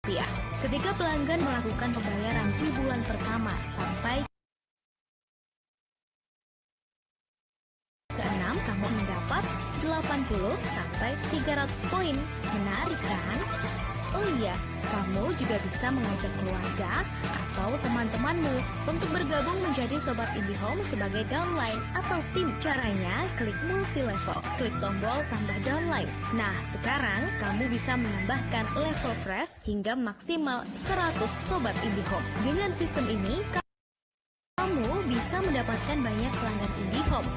ketika pelanggan melakukan pembayaran di bulan pertama sampai ke-6, kamu mendapat 80 sampai 300 poin. Menarik kan? Oh iya, kamu juga bisa mengajak keluarga atau teman-temanmu untuk bergabung menjadi Sobat IndiHome sebagai downline atau tim. Caranya, klik multi-level, klik tombol tambah downline. Nah, sekarang kamu bisa menambahkan level fresh hingga maksimal 100 Sobat IndiHome. Dengan sistem ini, kamu bisa mendapatkan banyak pelanggan IndiHome.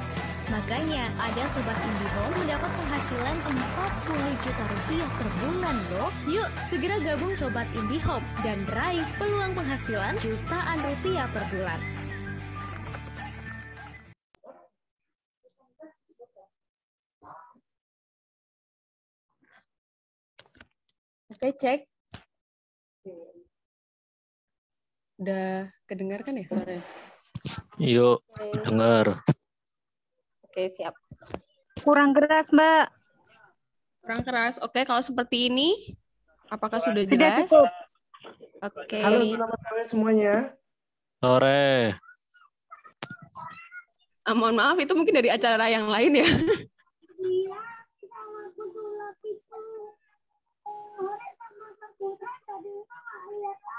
Makanya ada Sobat IndiHome mendapat penghasilan 40 juta rupiah per bulan loh. Yuk segera gabung Sobat IndiHome dan raih peluang penghasilan jutaan rupiah per bulan. Oke, cek. Udah kedengar kan ya suaranya? Yuk, dengar. Oke, siap. Kurang keras, Mbak. Kurang keras. Oke, kalau seperti ini, apakah sudah Sudah jelas? cukup. Oke. Halo, selamat sore semuanya. Sore. Mohon maaf, itu mungkin dari acara yang lain ya.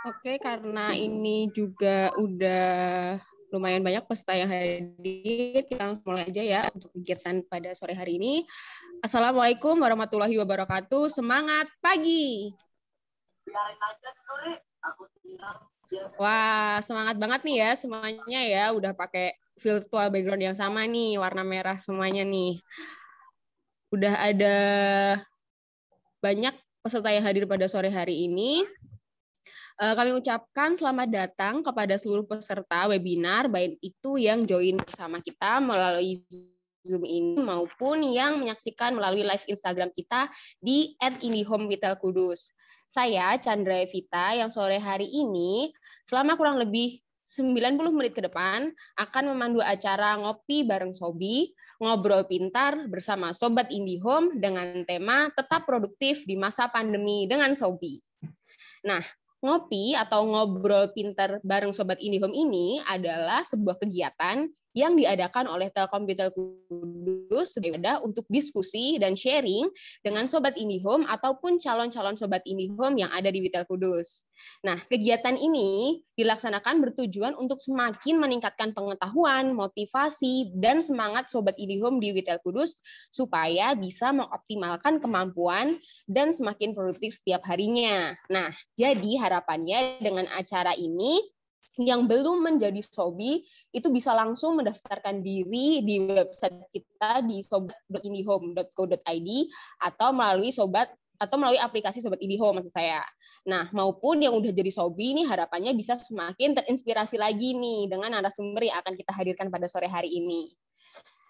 Oke, karena ini juga udah lumayan banyak peserta yang hadir, kita langsung mulai aja ya untuk kegiatan pada sore hari ini. Assalamualaikum warahmatullahi wabarakatuh. Semangat pagi. Wah, semangat banget nih ya semuanya ya. Udah pakai virtual background yang sama nih, warna merah semuanya nih. Udah ada banyak peserta yang hadir pada sore hari ini. Kami ucapkan selamat datang kepada seluruh peserta webinar, baik itu yang join bersama kita melalui Zoom ini maupun yang menyaksikan melalui live Instagram kita di @indihome-Kudus. Saya Chandra Evita yang sore hari ini selama kurang lebih 90 menit ke depan akan memandu acara Ngopi Bareng Sobi, Ngobrol Pintar bersama Sobat IndiHome dengan tema Tetap Produktif di Masa Pandemi dengan Sobi. Nah, ngopi atau ngobrol pintar bareng Sobat IndiHome ini adalah sebuah kegiatan yang diadakan oleh Telkomsel Kudus sebagai wadah untuk diskusi dan sharing dengan Sobat IndiHome ataupun calon-calon Sobat IndiHome yang ada di Witel Kudus. Nah, kegiatan ini dilaksanakan bertujuan untuk semakin meningkatkan pengetahuan, motivasi, dan semangat Sobat IndiHome di Witel Kudus supaya bisa mengoptimalkan kemampuan dan semakin produktif setiap harinya. Nah, jadi harapannya dengan acara ini, yang belum menjadi Sobi itu bisa langsung mendaftarkan diri di website kita di sobat.indihome.co.id atau melalui aplikasi Sobat IndiHome maksud saya. Nah, maupun yang udah jadi Sobi ini harapannya bisa semakin terinspirasi lagi nih dengan narasumber yang akan kita hadirkan pada sore hari ini.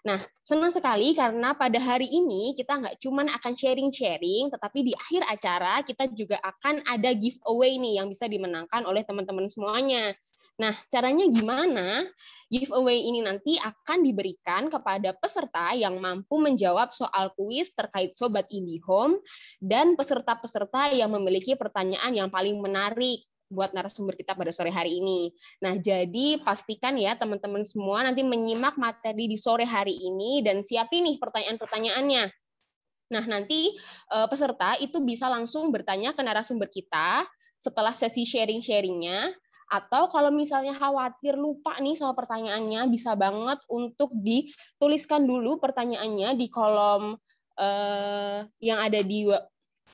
Nah, senang sekali karena pada hari ini kita nggak cuma akan sharing-sharing, tetapi di akhir acara kita juga akan ada giveaway nih yang bisa dimenangkan oleh teman-teman semuanya. Nah, caranya gimana? Giveaway ini nanti akan diberikan kepada peserta yang mampu menjawab soal kuis terkait Sobat IndiHome dan peserta-peserta yang memiliki pertanyaan yang paling menarik buat narasumber kita pada sore hari ini. Nah, jadi pastikan ya teman-teman semua nanti menyimak materi di sore hari ini dan siapin nih pertanyaan-pertanyaannya. Nah, nanti peserta itu bisa langsung bertanya ke narasumber kita setelah sesi sharing-sharingnya, atau kalau misalnya khawatir lupa nih sama pertanyaannya, bisa banget untuk dituliskan dulu pertanyaannya di kolom yang ada di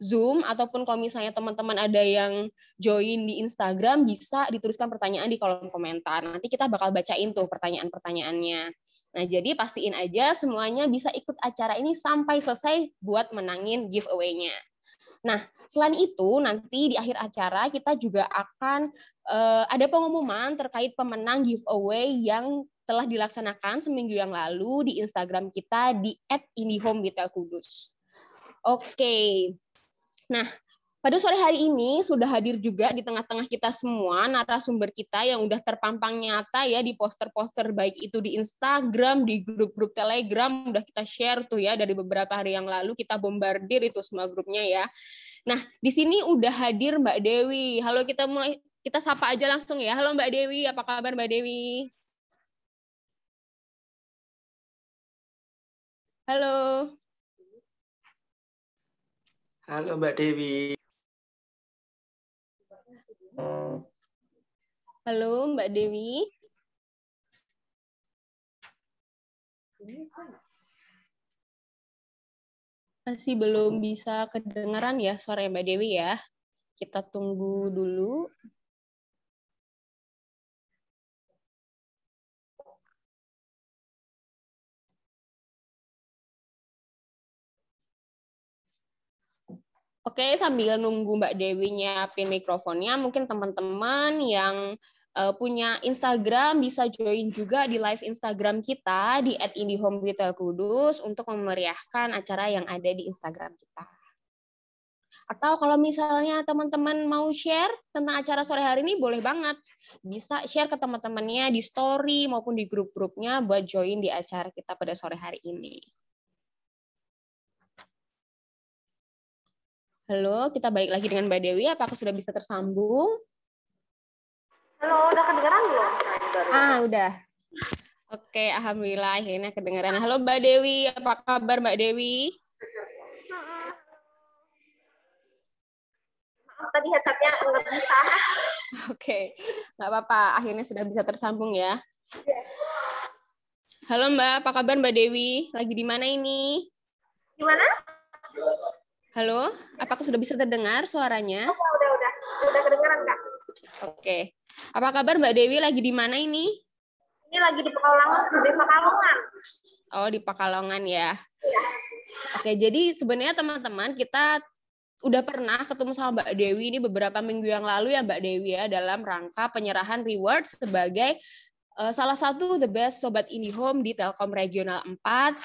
Zoom, ataupun kalau misalnya teman-teman ada yang join di Instagram, bisa dituliskan pertanyaan di kolom komentar. Nanti kita bakal bacain tuh pertanyaan-pertanyaannya. Nah, jadi pastiin aja semuanya bisa ikut acara ini sampai selesai buat menangin giveaway-nya. Nah, selain itu, nanti di akhir acara kita juga akan ada pengumuman terkait pemenang giveaway yang telah dilaksanakan seminggu yang lalu di Instagram kita di @indihome-Kudus. Oke. Nah, pada sore hari ini sudah hadir juga di tengah-tengah kita semua narasumber kita yang udah terpampang nyata ya di poster-poster baik itu di Instagram, di grup-grup Telegram, udah kita share tuh ya dari beberapa hari yang lalu, kita bombardir itu semua grupnya ya. Nah, di sini udah hadir Mbak Dewi. Halo, kita sapa aja langsung ya. Halo Mbak Dewi, apa kabar Mbak Dewi? Halo. Halo Mbak Dewi. Halo Mbak Dewi. Masih belum bisa kedengaran ya suara Mbak Dewi ya. Kita tunggu dulu. Oke, sambil nunggu Mbak Dewi nyiapin mikrofonnya, mungkin teman-teman yang punya Instagram bisa join juga di live Instagram kita di @indihome_Kudus untuk memeriahkan acara yang ada di Instagram kita. Atau kalau misalnya teman-teman mau share tentang acara sore hari ini, boleh banget. Bisa share ke teman-temannya di story maupun di grup-grupnya buat join di acara kita pada sore hari ini. Halo, kita balik lagi dengan Mbak Dewi. Apakah sudah bisa tersambung? Halo, udah kedengeran belum? Udah. Oke, alhamdulillah akhirnya kedengeran. Halo Mbak Dewi, apa kabar Mbak Dewi? Maaf, tadi headsetnya nggak bisa. Oke, nggak apa-apa. Akhirnya sudah bisa tersambung ya. Halo Mbak, apa kabar Mbak Dewi? Lagi di mana ini? Gimana? Halo, apakah sudah bisa terdengar suaranya? Udah kedengeran Kak? Oke. Apa kabar Mbak Dewi? Lagi di mana ini? Ini lagi di Pekalongan. Oh, di Pekalongan ya. Iya. Oke, jadi sebenarnya teman-teman kita udah pernah ketemu sama Mbak Dewi ini beberapa minggu yang lalu ya Mbak Dewi ya, dalam rangka penyerahan reward sebagai salah satu the best Sobat IndiHome di Telkom Regional 4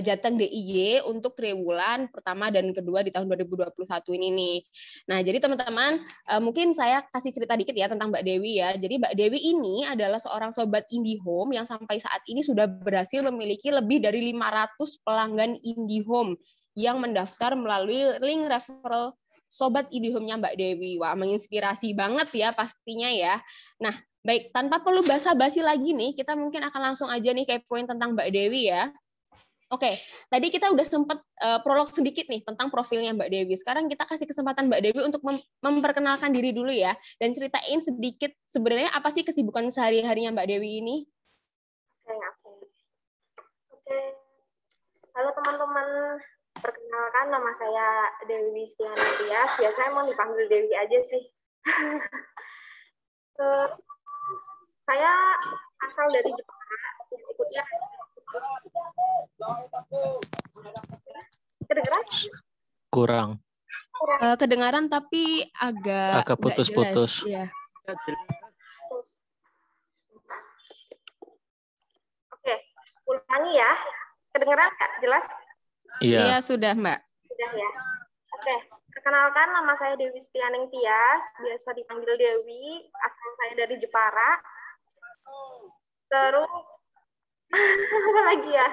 Jateng DIY untuk triwulan pertama dan kedua di tahun 2021 ini nih. Nah, jadi teman-teman, mungkin saya kasih cerita dikit ya tentang Mbak Dewi ya. Jadi Mbak Dewi ini adalah seorang Sobat IndiHome yang sampai saat ini sudah berhasil memiliki lebih dari 500 pelanggan IndiHome yang mendaftar melalui link referral Sobat IndiHome-nya Mbak Dewi. Wah, menginspirasi banget ya pastinya ya. Nah, baik, tanpa perlu basa-basi lagi nih, kita mungkin akan langsung aja nih ke poin tentang Mbak Dewi ya. Oke, tadi kita udah sempat prolog sedikit nih tentang profilnya Mbak Dewi. Sekarang kita kasih kesempatan Mbak Dewi untuk memperkenalkan diri dulu ya, dan ceritain sedikit sebenarnya apa sih kesibukan sehari-harinya Mbak Dewi ini. Oke. Halo teman-teman, perkenalkan nama saya Dewi Stianantia. Biasanya mau dipanggil Dewi aja sih. Saya asal dari Jepara, ikutnya kedengeran? Kurang. Kedengaran tapi agak putus-putus. Ya. Oke, ulangi ya. Kedengeran nggak? Jelas? Iya, sudah Mbak. Sudah ya. Oke, perkenalkan nama saya Dewi Stianing Tias, biasa dipanggil Dewi, asal saya dari Jepara. Terus apa lagi ya?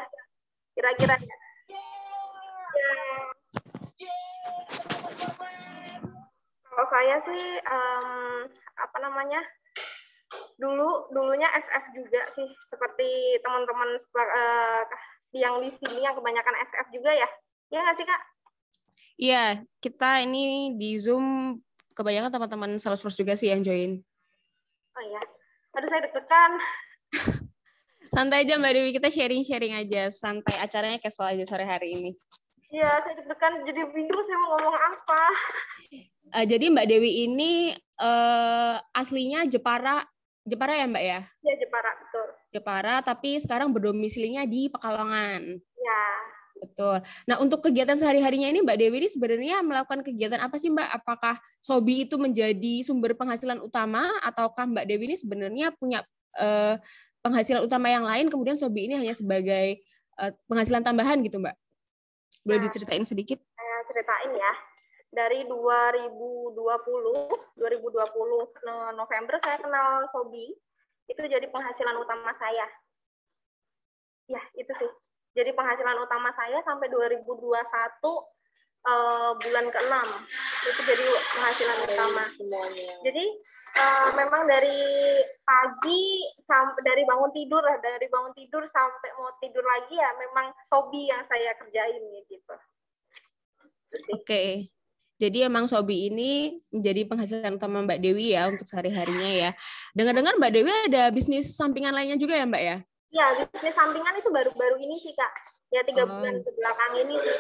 Kira-kira ya. Kalau saya sih apa namanya? Dulunya SF juga sih, seperti teman-teman yang di sini yang kebanyakan SF juga ya. Iya nggak sih, Kak? Iya, kita ini di Zoom kebanyakan teman-teman Salesforce juga sih yang join. Oh iya. Aduh, saya deg-degan. Santai aja Mbak Dewi, kita sharing-sharing aja. Santai, acaranya casual aja sore hari ini. Iya, saya deg-degan jadi bingung saya mau ngomong apa. Jadi Mbak Dewi ini aslinya Jepara ya Mbak ya? Iya, Jepara, betul. Jepara, tapi sekarang berdomisilinya di Pekalongan. Ya. Betul. Nah, untuk kegiatan sehari-harinya ini Mbak Dewi ini sebenarnya melakukan kegiatan apa sih Mbak? Apakah Sobi itu menjadi sumber penghasilan utama, ataukah Mbak Dewi ini sebenarnya punya penghasilan utama yang lain, kemudian Sobi ini hanya sebagai penghasilan tambahan gitu Mbak? Boleh diceritain sedikit? Saya ceritain ya. Dari 2020 November saya kenal Sobi. Itu jadi penghasilan utama saya. Ya, itu sih. Jadi penghasilan utama saya sampai 2021 bulan ke-6 itu jadi penghasilan utama. Semuanya. Jadi memang dari pagi sampai dari bangun tidur sampai mau tidur lagi ya memang hobi yang saya kerjain gitu. Oke. Jadi emang Sobi ini menjadi penghasilan utama Mbak Dewi ya untuk sehari-harinya ya. Dengar-dengar Mbak Dewi ada bisnis sampingan lainnya juga ya Mbak ya? Iya, bisnis sampingan itu baru-baru ini sih Kak. Ya 3 bulan ke belakang ini sih.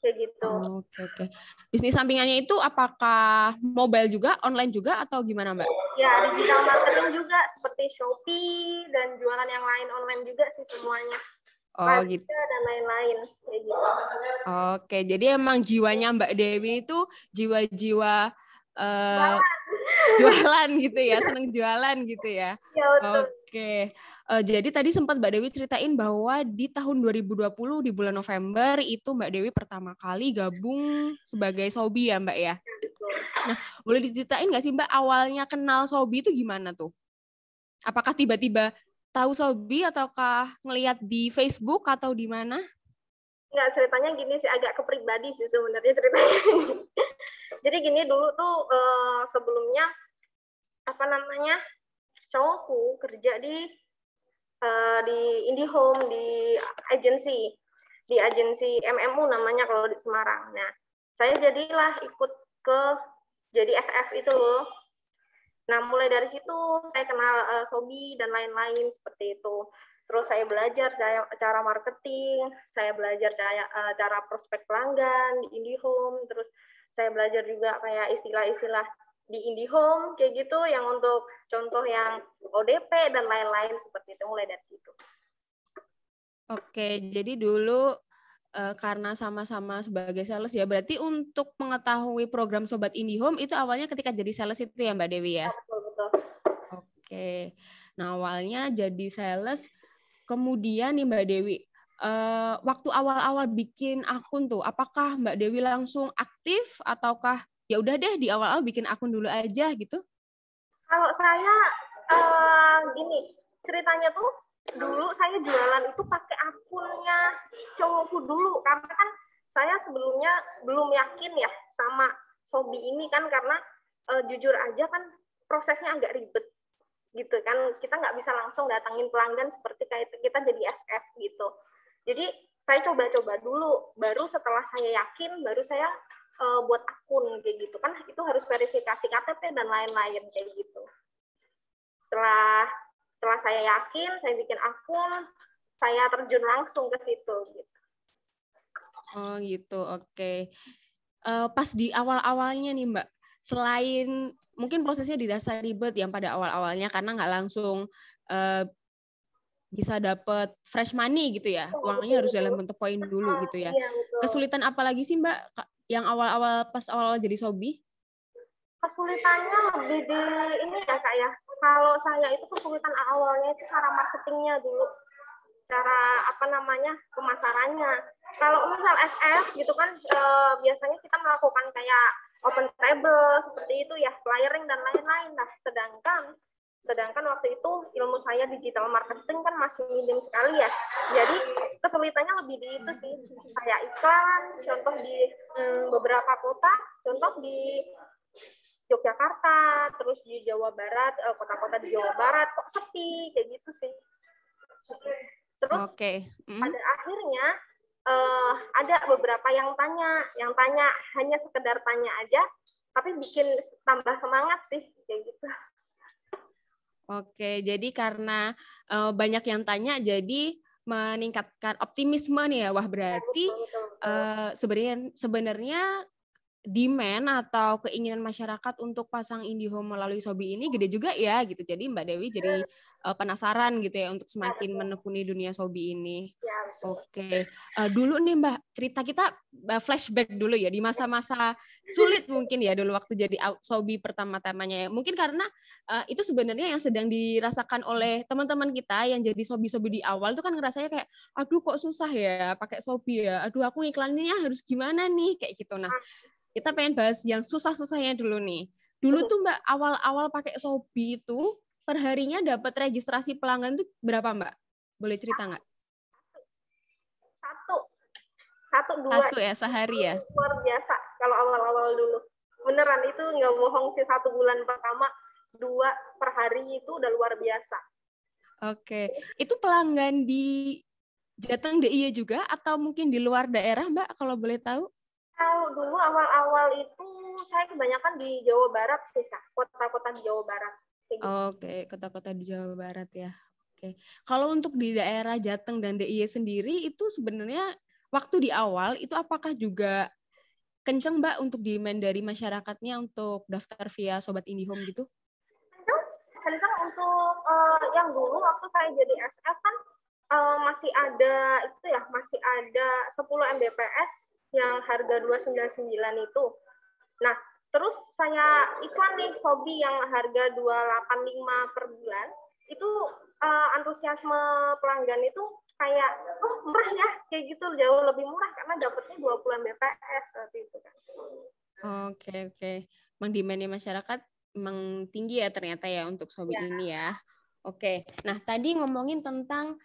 Kayak gitu. Oke. Bisnis sampingannya itu apakah mobile juga, online juga atau gimana Mbak? Ya, digital marketing juga seperti Shopee dan jualan yang lain online juga sih semuanya. Gitu. Dan lain-lain kayak gitu. Oke, jadi emang jiwanya Mbak Dewi itu jiwa-jiwa jualan gitu ya, seneng jualan gitu ya. Ya, betul. Oke. Jadi tadi sempat Mbak Dewi ceritain bahwa di tahun 2020 di bulan November itu Mbak Dewi pertama kali gabung sebagai Sobi ya Mbak ya. Nah, boleh diceritain nggak sih Mbak awalnya kenal Sobi itu gimana tuh? Apakah tiba-tiba tahu Sobi ataukah ngelihat di Facebook atau di mana? Nggak, ceritanya gini sih, agak kepribadi sih sebenarnya ceritanya. Jadi gini, dulu tuh sebelumnya cowokku kerja di IndiHome, di agensi MMU namanya kalau di Semarang. Nah, saya jadilah ikut jadi SF itu loh. Nah, mulai dari situ saya kenal Sobi dan lain-lain seperti itu. Terus saya belajar cara marketing, saya belajar cara prospek pelanggan di IndiHome, terus saya belajar juga kayak istilah-istilah di IndiHome kayak gitu yang untuk contoh yang ODP dan lain-lain seperti itu, mulai dari situ. Oke, jadi dulu karena sama-sama sebagai sales ya, berarti untuk mengetahui program Sobat IndiHome itu awalnya ketika jadi sales itu ya Mbak Dewi ya? Betul. Oke, nah awalnya jadi sales, kemudian nih Mbak Dewi, waktu awal-awal bikin akun tuh, apakah Mbak Dewi langsung aktif ataukah ya udah deh di awal-awal bikin akun dulu aja gitu? Kalau saya gini, ceritanya tuh dulu saya jualan itu pakai akunnya cowokku dulu karena kan saya sebelumnya belum yakin ya sama Sobi ini kan karena jujur aja kan prosesnya agak ribet gitu kan, kita nggak bisa langsung datangin pelanggan seperti kayak kita jadi SF gitu. Jadi saya coba-coba dulu, baru setelah saya yakin baru saya buat akun kayak gitu kan, itu harus verifikasi KTP dan lain-lain kayak gitu. Setelah saya yakin, saya bikin akun, saya terjun langsung ke situ gitu. Oh gitu, oke. Pas di awal-awalnya nih Mbak, selain mungkin prosesnya dirasa ribet yang pada awal-awalnya karena nggak langsung bisa dapat fresh money gitu ya, uangnya harus dalam bentuk poin dulu gitu ya. Iya, betul. Kesulitan apa lagi sih Mbak yang pas awal jadi Sobi? Kesulitannya lebih di ini ya Kak ya. Kalau saya itu kesulitan awalnya itu cara marketingnya dulu, cara pemasarannya. Kalau misal SF gitu kan biasanya kita melakukan kayak open table seperti itu ya, flyering dan lain-lain. Nah, sedangkan waktu itu ilmu saya digital marketing kan masih minim sekali ya. Jadi kesulitannya lebih di itu sih. Kayak iklan, contoh di beberapa kota, contoh di Yogyakarta, terus di Jawa Barat, kota-kota di Jawa Barat kok sepi kayak gitu sih. Terus pada akhirnya ada beberapa yang tanya hanya sekedar tanya aja, tapi bikin tambah semangat sih kayak gitu. Oke, jadi karena banyak yang tanya, jadi meningkatkan optimisme nih ya. Wah berarti sebenarnya demand atau keinginan masyarakat untuk pasang IndiHome melalui Sobi ini gede juga ya gitu. Jadi Mbak Dewi jadi penasaran gitu ya untuk semakin menekuni dunia Sobi ini. Oke, dulu nih Mbak, cerita kita flashback dulu ya di masa-masa sulit mungkin ya dulu waktu jadi Sobi pertama-tamanya ya. Mungkin karena itu sebenarnya yang sedang dirasakan oleh teman-teman kita yang jadi Sobi-Sobi di awal tuh kan ngerasanya kayak, aduh kok susah ya pakai Sobi ya, aduh aku iklannya harus gimana nih kayak gitu. Nah, kita pengen bahas yang susah-susahnya dulu nih. Dulu tuh Mbak awal-awal pakai Sobi itu perharinya dapat registrasi pelanggan tuh berapa Mbak? Boleh cerita nggak? 1, 2 Satu ya, sehari ya? luar biasa kalau awal-awal dulu. Beneran itu nggak bohong sih, 1 bulan pertama 2 per hari itu udah luar biasa. Oke, itu pelanggan di Jateng DIY juga atau mungkin di luar daerah, Mbak, kalau boleh tahu? Kalau dulu awal-awal itu saya kebanyakan di Jawa Barat sih, Kak. Kota-kota di Jawa Barat. Kayak gitu. Oke, kota-kota di Jawa Barat ya. Oke. Kalau untuk di daerah Jateng dan DIY sendiri itu sebenarnya waktu di awal itu apakah juga kenceng, Mbak, untuk demand dari masyarakatnya untuk daftar via Sobat IndiHome gitu? Kencang untuk yang dulu waktu saya jadi SF kan masih ada itu ya, masih ada 10 Mbps yang harga 299 itu. Nah, terus saya iklan nih Sobi yang harga 285 per bulan. Itu antusiasme pelanggan itu kayak murah ya, kayak gitu, jauh lebih murah karena dapatnya 20 Mbps seperti itu kan. Oke. Memang demand-nya masyarakat memang tinggi ya ternyata ya untuk Sobi ini ya. Oke. Nah, tadi ngomongin tentang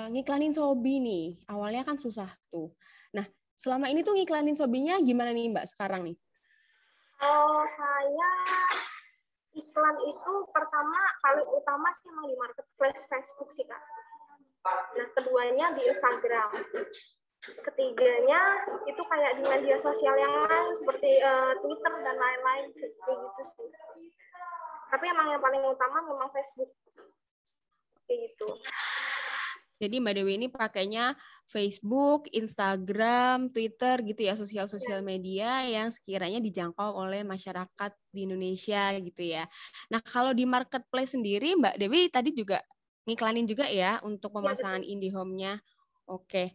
ngiklanin Sobi nih. Awalnya kan susah tuh. Nah, selama ini tuh ngiklanin Sobinya gimana nih, Mbak, sekarang nih? Saya iklan itu pertama paling utama sih emang di marketplace Facebook sih, Kak. Nah, keduanya di Instagram. Ketiganya itu kayak di media sosial yang lain seperti Twitter dan lain-lain kayak gitu sih. Tapi emang yang paling utama memang Facebook kayak gitu. Jadi Mbak Dewi ini pakainya Facebook, Instagram, Twitter gitu ya, sosial media yang sekiranya dijangkau oleh masyarakat di Indonesia gitu ya. Nah, kalau di marketplace sendiri Mbak Dewi tadi juga ngiklanin juga ya untuk pemasangan IndiHome-nya. Oke.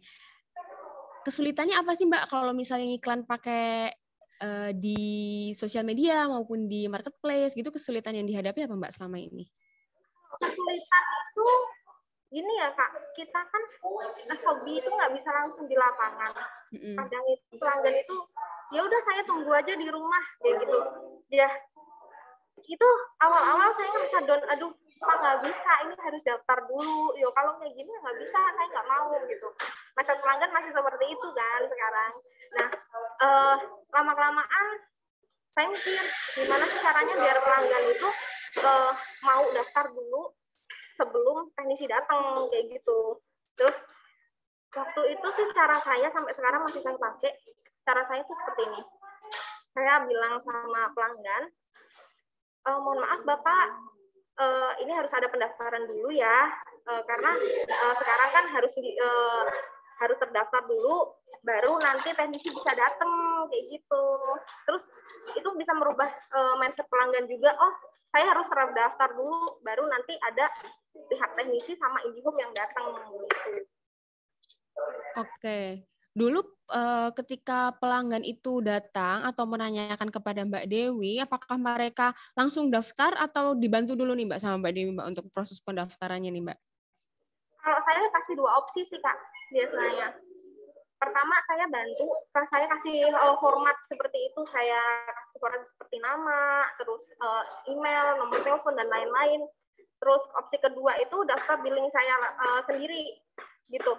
Kesulitannya apa sih Mbak kalau misalnya ngiklan pakai di sosial media maupun di marketplace gitu, kesulitan yang dihadapi apa Mbak selama ini? Kesulitan itu gini ya Kak, kita kan Sobi itu nggak bisa langsung di lapangan. Kadang itu pelanggan itu ya udah saya tunggu aja di rumah kayak gitu. Ya itu awal-awal saya ngerasa down, aduh Pak nggak bisa, ini harus daftar dulu. Yo kalau kayak gini nggak bisa, saya nggak mau gitu. Masa pelanggan masih seperti itu kan sekarang. Nah lama-kelamaan saya mikir gimana sih caranya biar pelanggan itu mau daftar dulu sebelum teknisi datang kayak gitu. Terus waktu itu sih cara saya sampai sekarang masih saya pakai. Cara saya itu seperti ini. Saya bilang sama pelanggan, mohon maaf Bapak, ini harus ada pendaftaran dulu ya, karena sekarang kan harus terdaftar dulu, baru nanti teknisi bisa datang kayak gitu. Terus itu bisa merubah mindset pelanggan juga. Oh, saya harus terdaftar dulu, baru nanti ada pihak teknisi sama IndiHome yang datang gitu. Oke. Dulu ketika pelanggan itu datang atau menanyakan kepada Mbak Dewi, apakah mereka langsung daftar atau dibantu dulu nih Mbak sama Mbak Dewi Mbak untuk proses pendaftarannya nih Mbak? Kalau saya kasih 2 opsi sih Kak biasanya. Pertama saya bantu, saya kasih format seperti itu, saya kasih format seperti nama, terus email, nomor telepon dan lain-lain. Terus opsi kedua itu daftar billing saya sendiri gitu.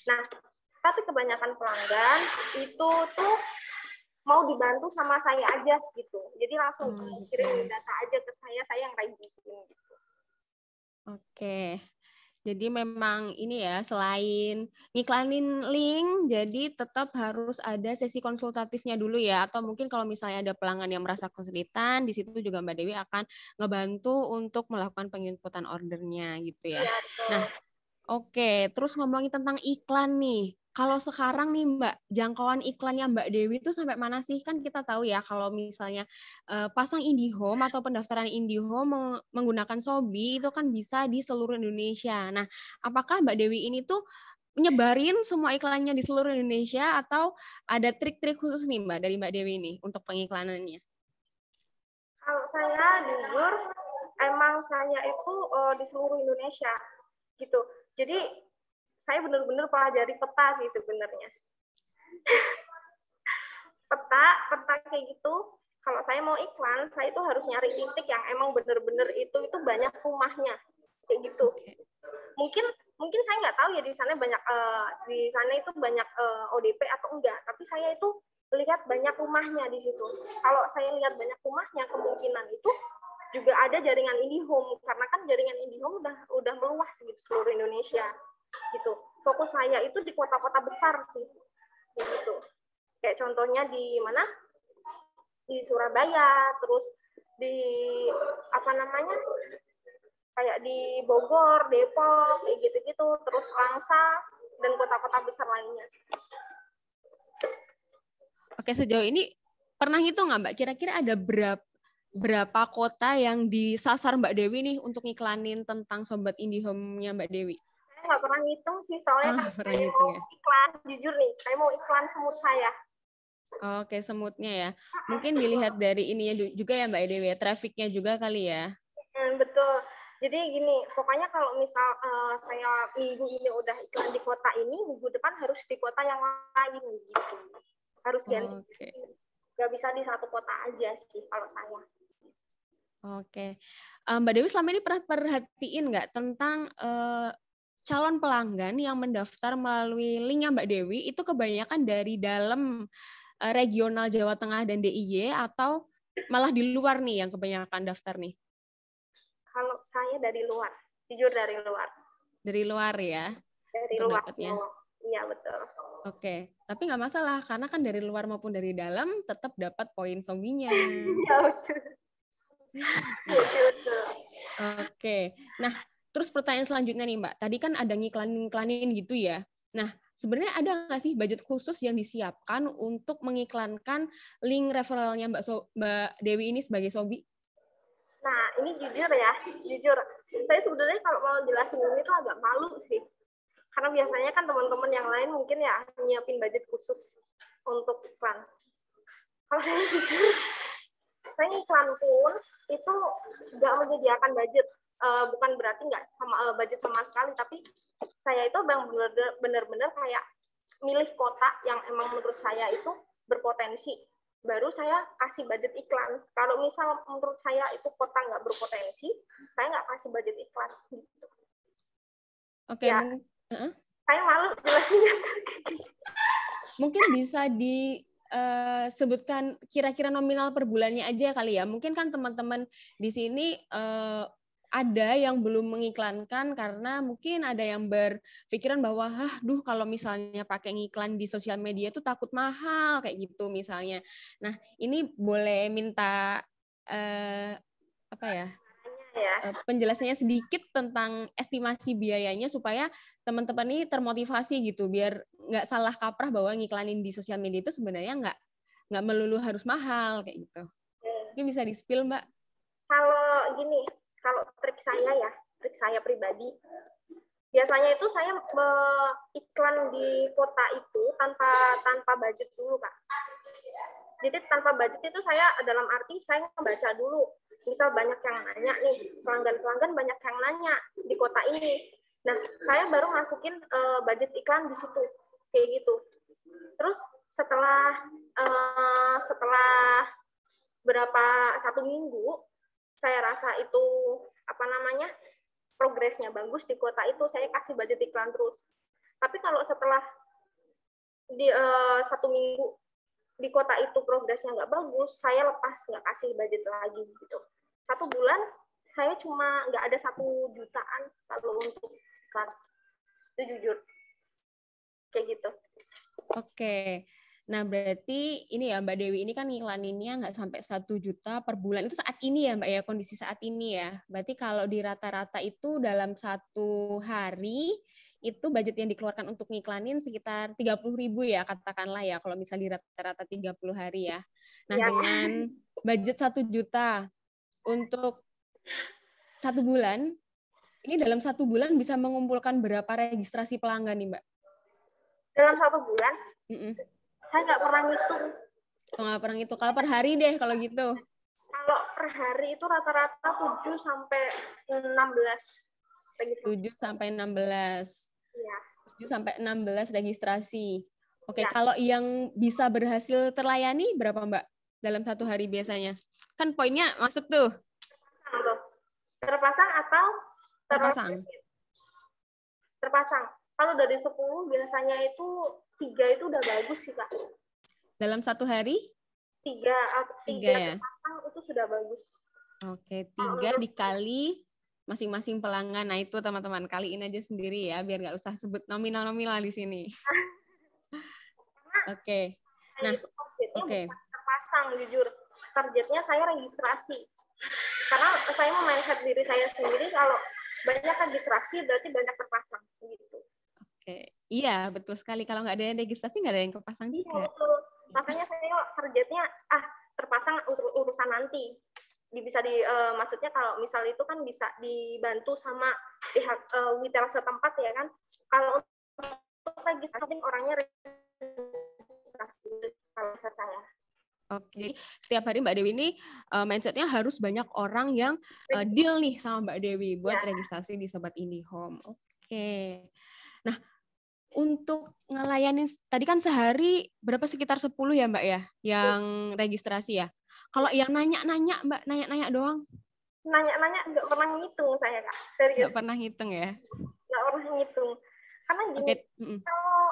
Nah, tapi kebanyakan pelanggan itu tuh mau dibantu sama saya aja gitu. Jadi langsung kirim data aja ke saya yang regisin gitu. Oke. Jadi memang ini ya, selain ngiklanin link, jadi tetap harus ada sesi konsultatifnya dulu ya. Atau mungkin kalau misalnya ada pelanggan yang merasa kesulitan, di situ juga Mbak Dewi akan ngebantu untuk melakukan penginputan ordernya gitu ya. Nah, oke. Terus ngomongin tentang iklan nih. Kalau sekarang nih Mbak, jangkauan iklannya Mbak Dewi itu sampai mana sih? Kan kita tahu ya kalau misalnya pasang IndiHome atau pendaftaran IndiHome menggunakan Sobi itu kan bisa di seluruh Indonesia. Nah, apakah Mbak Dewi ini tuh nyebarin semua iklannya di seluruh Indonesia atau ada trik-trik khusus nih Mbak dari Mbak Dewi ini untuk pengiklanannya? Kalau saya jujur, emang saya itu di seluruh Indonesia gitu. Jadi saya benar-benar pelajari peta sih sebenarnya. peta kayak gitu. Kalau saya mau iklan, saya itu harus nyari titik yang emang benar-benar itu banyak rumahnya kayak gitu. Mungkin mungkin saya nggak tahu ya di sana banyak di sana itu banyak ODP atau enggak, tapi saya itu lihat banyak rumahnya di situ. Kalau saya lihat banyak rumahnya, kemungkinan itu juga ada jaringan IndiHome, karena kan jaringan IndiHome udah meluas gitu seluruh Indonesia gitu. Fokus saya itu di kota-kota besar sih gitu. Kayak contohnya di mana, di Surabaya, terus di apa namanya, kayak di Bogor, Depok, kayak gitu-gitu, terus Langsa dan kota-kota besar lainnya. Oke, sejauh ini pernah ngitung nggak Mbak? Kira-kira ada berapa kota yang disasar Mbak Dewi nih untuk ngiklanin tentang Sobat IndiHome-nya Mbak Dewi? Saya nggak pernah ngitung sih, soalnya kan pernah saya ngitung mau ya? iklan, jujur nih, saya mau iklan semut saya. Oke, semutnya ya. Mungkin dilihat dari ininya juga ya Mbak Dewi, trafficnya juga kali ya? Betul. Jadi gini, pokoknya kalau misal saya minggu ini udah iklan di kota ini, minggu depan harus di kota yang lain gitu. Harus ganti. Oke. Nggak bisa di satu kota aja sih kalau saya. Oke. Mbak Dewi selama ini pernah perhatiin nggak tentang calon pelanggan yang mendaftar melalui linknya Mbak Dewi itu kebanyakan dari dalam regional Jawa Tengah dan DIY atau malah di luar nih yang kebanyakan daftar nih? Kalau saya dari luar, jujur dari luar. Dari luar ya? Dari untuk luar. dapatnya. Iya, betul. Oke, tapi nggak masalah karena kan dari luar maupun dari dalam tetap dapat poin sobinya. Iya, betul. Iya, betul. Oke, nah terus pertanyaan selanjutnya nih Mbak, tadi kan ada ngiklan-ngiklanin gitu ya. Nah, sebenarnya ada nggak sih budget khusus yang disiapkan untuk mengiklankan link referralnya Mbak Dewi ini sebagai Sobi? Nah, ini jujur ya, jujur. Saya sebenarnya kalau mau jelasin ini tuh agak malu sih. Karena biasanya kan teman-teman yang lain mungkin ya nyiapin budget khusus untuk iklan. Kalau saya jujur, saya iklan pun itu nggak menyediakan budget. Bukan berarti nggak sama budget sama sekali, tapi saya itu benar-benar kayak milih kota yang emang menurut saya itu berpotensi. Baru saya kasih budget iklan. Kalau misal menurut saya itu kota nggak berpotensi, saya nggak kasih budget iklan. Gitu. Oke, ya, saya malu jelasinnya. Mungkin bisa disebutkan kira-kira nominal per bulannya aja kali ya. Mungkin kan teman-teman di sini ada yang belum mengiklankan karena mungkin ada yang berpikiran bahwa kalau misalnya pakai ngiklan di sosial media tuh takut mahal kayak gitu misalnya. Nah, ini boleh minta penjelasannya sedikit tentang estimasi biayanya supaya teman-teman ini termotivasi gitu biar nggak salah kaprah bahwa ngiklanin di sosial media itu sebenarnya nggak melulu harus mahal kayak gitu. Mungkin bisa di-spill Mbak. Kalau gini, kalau trik saya pribadi, biasanya itu saya iklan di kota itu tanpa budget dulu, Kak. Jadi tanpa budget itu saya dalam arti saya membaca dulu. Misal banyak yang nanya nih, pelanggan-pelanggan banyak yang nanya di kota ini. Nah, saya baru masukin budget iklan di situ, kayak gitu. Terus setelah berapa 1 minggu, saya rasa itu progresnya bagus di kota itu, saya kasih budget iklan terus. Tapi kalau setelah di 1 minggu di kota itu progresnya nggak bagus, saya lepas, nggak kasih budget lagi gitu. 1 bulan saya cuma nggak ada 1 jutaan kalau untuk iklan. Itu jujur kayak gitu. Oke. Nah, berarti ini ya Mbak Dewi ini kan ngiklaninnya nggak sampai 1 juta per bulan. Itu saat ini ya Mbak ya, kondisi saat ini ya. Berarti kalau di rata-rata itu dalam 1 hari, itu budget yang dikeluarkan untuk ngiklanin sekitar 30.000 ya, katakanlah ya, kalau misalnya di rata-rata 30 hari ya. Nah, ya. Dengan budget 1 juta untuk 1 bulan, ini dalam 1 bulan bisa mengumpulkan berapa registrasi pelanggan nih Mbak? Dalam 1 bulan? Saya nggak pernah ngitung. Nggak pernah ngitung. Kalau per hari deh, kalau gitu. Kalau per hari itu rata-rata 7 sampai 16 registrasi. 7 sampai 16. Iya. 7 sampai 16 registrasi. Oke, ya. Kalau yang bisa berhasil terlayani berapa Mbak? Dalam 1 hari biasanya? Kan poinnya masuk tuh. Terpasang atau terpasang? terpasang. Kalau dari 10 biasanya itu 3 itu udah bagus sih Kak. Dalam satu hari? 3 ya? terpasang itu sudah bagus. Oke, 3 dikali masing-masing pelanggan. Nah itu teman-teman, kaliin aja sendiri ya, biar nggak usah sebut nominal-nominal di sini. Oke. Nah, bukan terpasang jujur. Targetnya saya registrasi. Karena saya mau mindset diri saya sendiri, kalau banyak registrasi berarti banyak terpasang gitu. Oke, iya betul sekali. Kalau nggak ada yang registrasi, nggak ada yang kepasang juga. Betul. Makanya saya targetnya terpasang urusan nanti. Bisa maksudnya kalau misal itu kan bisa dibantu sama pihak witel setempat ya kan. Kalau untuk registrasi orangnya registrasi kalau saya. Oke, setiap hari Mbak Dewi ini mindsetnya harus banyak orang yang deal nih sama Mbak Dewi buat registrasi di Sobat IndiHome. Oke. Nah, untuk ngelayanin tadi kan sehari berapa, sekitar 10 ya Mbak ya yang registrasi ya. Kalau yang nanya-nanya Mbak, nanya-nanya doang? Nanya-nanya nggak pernah ngitung saya Kak. Serius. Nggak pernah ngitung ya? Nggak pernah ngitung. Karena gini, kalau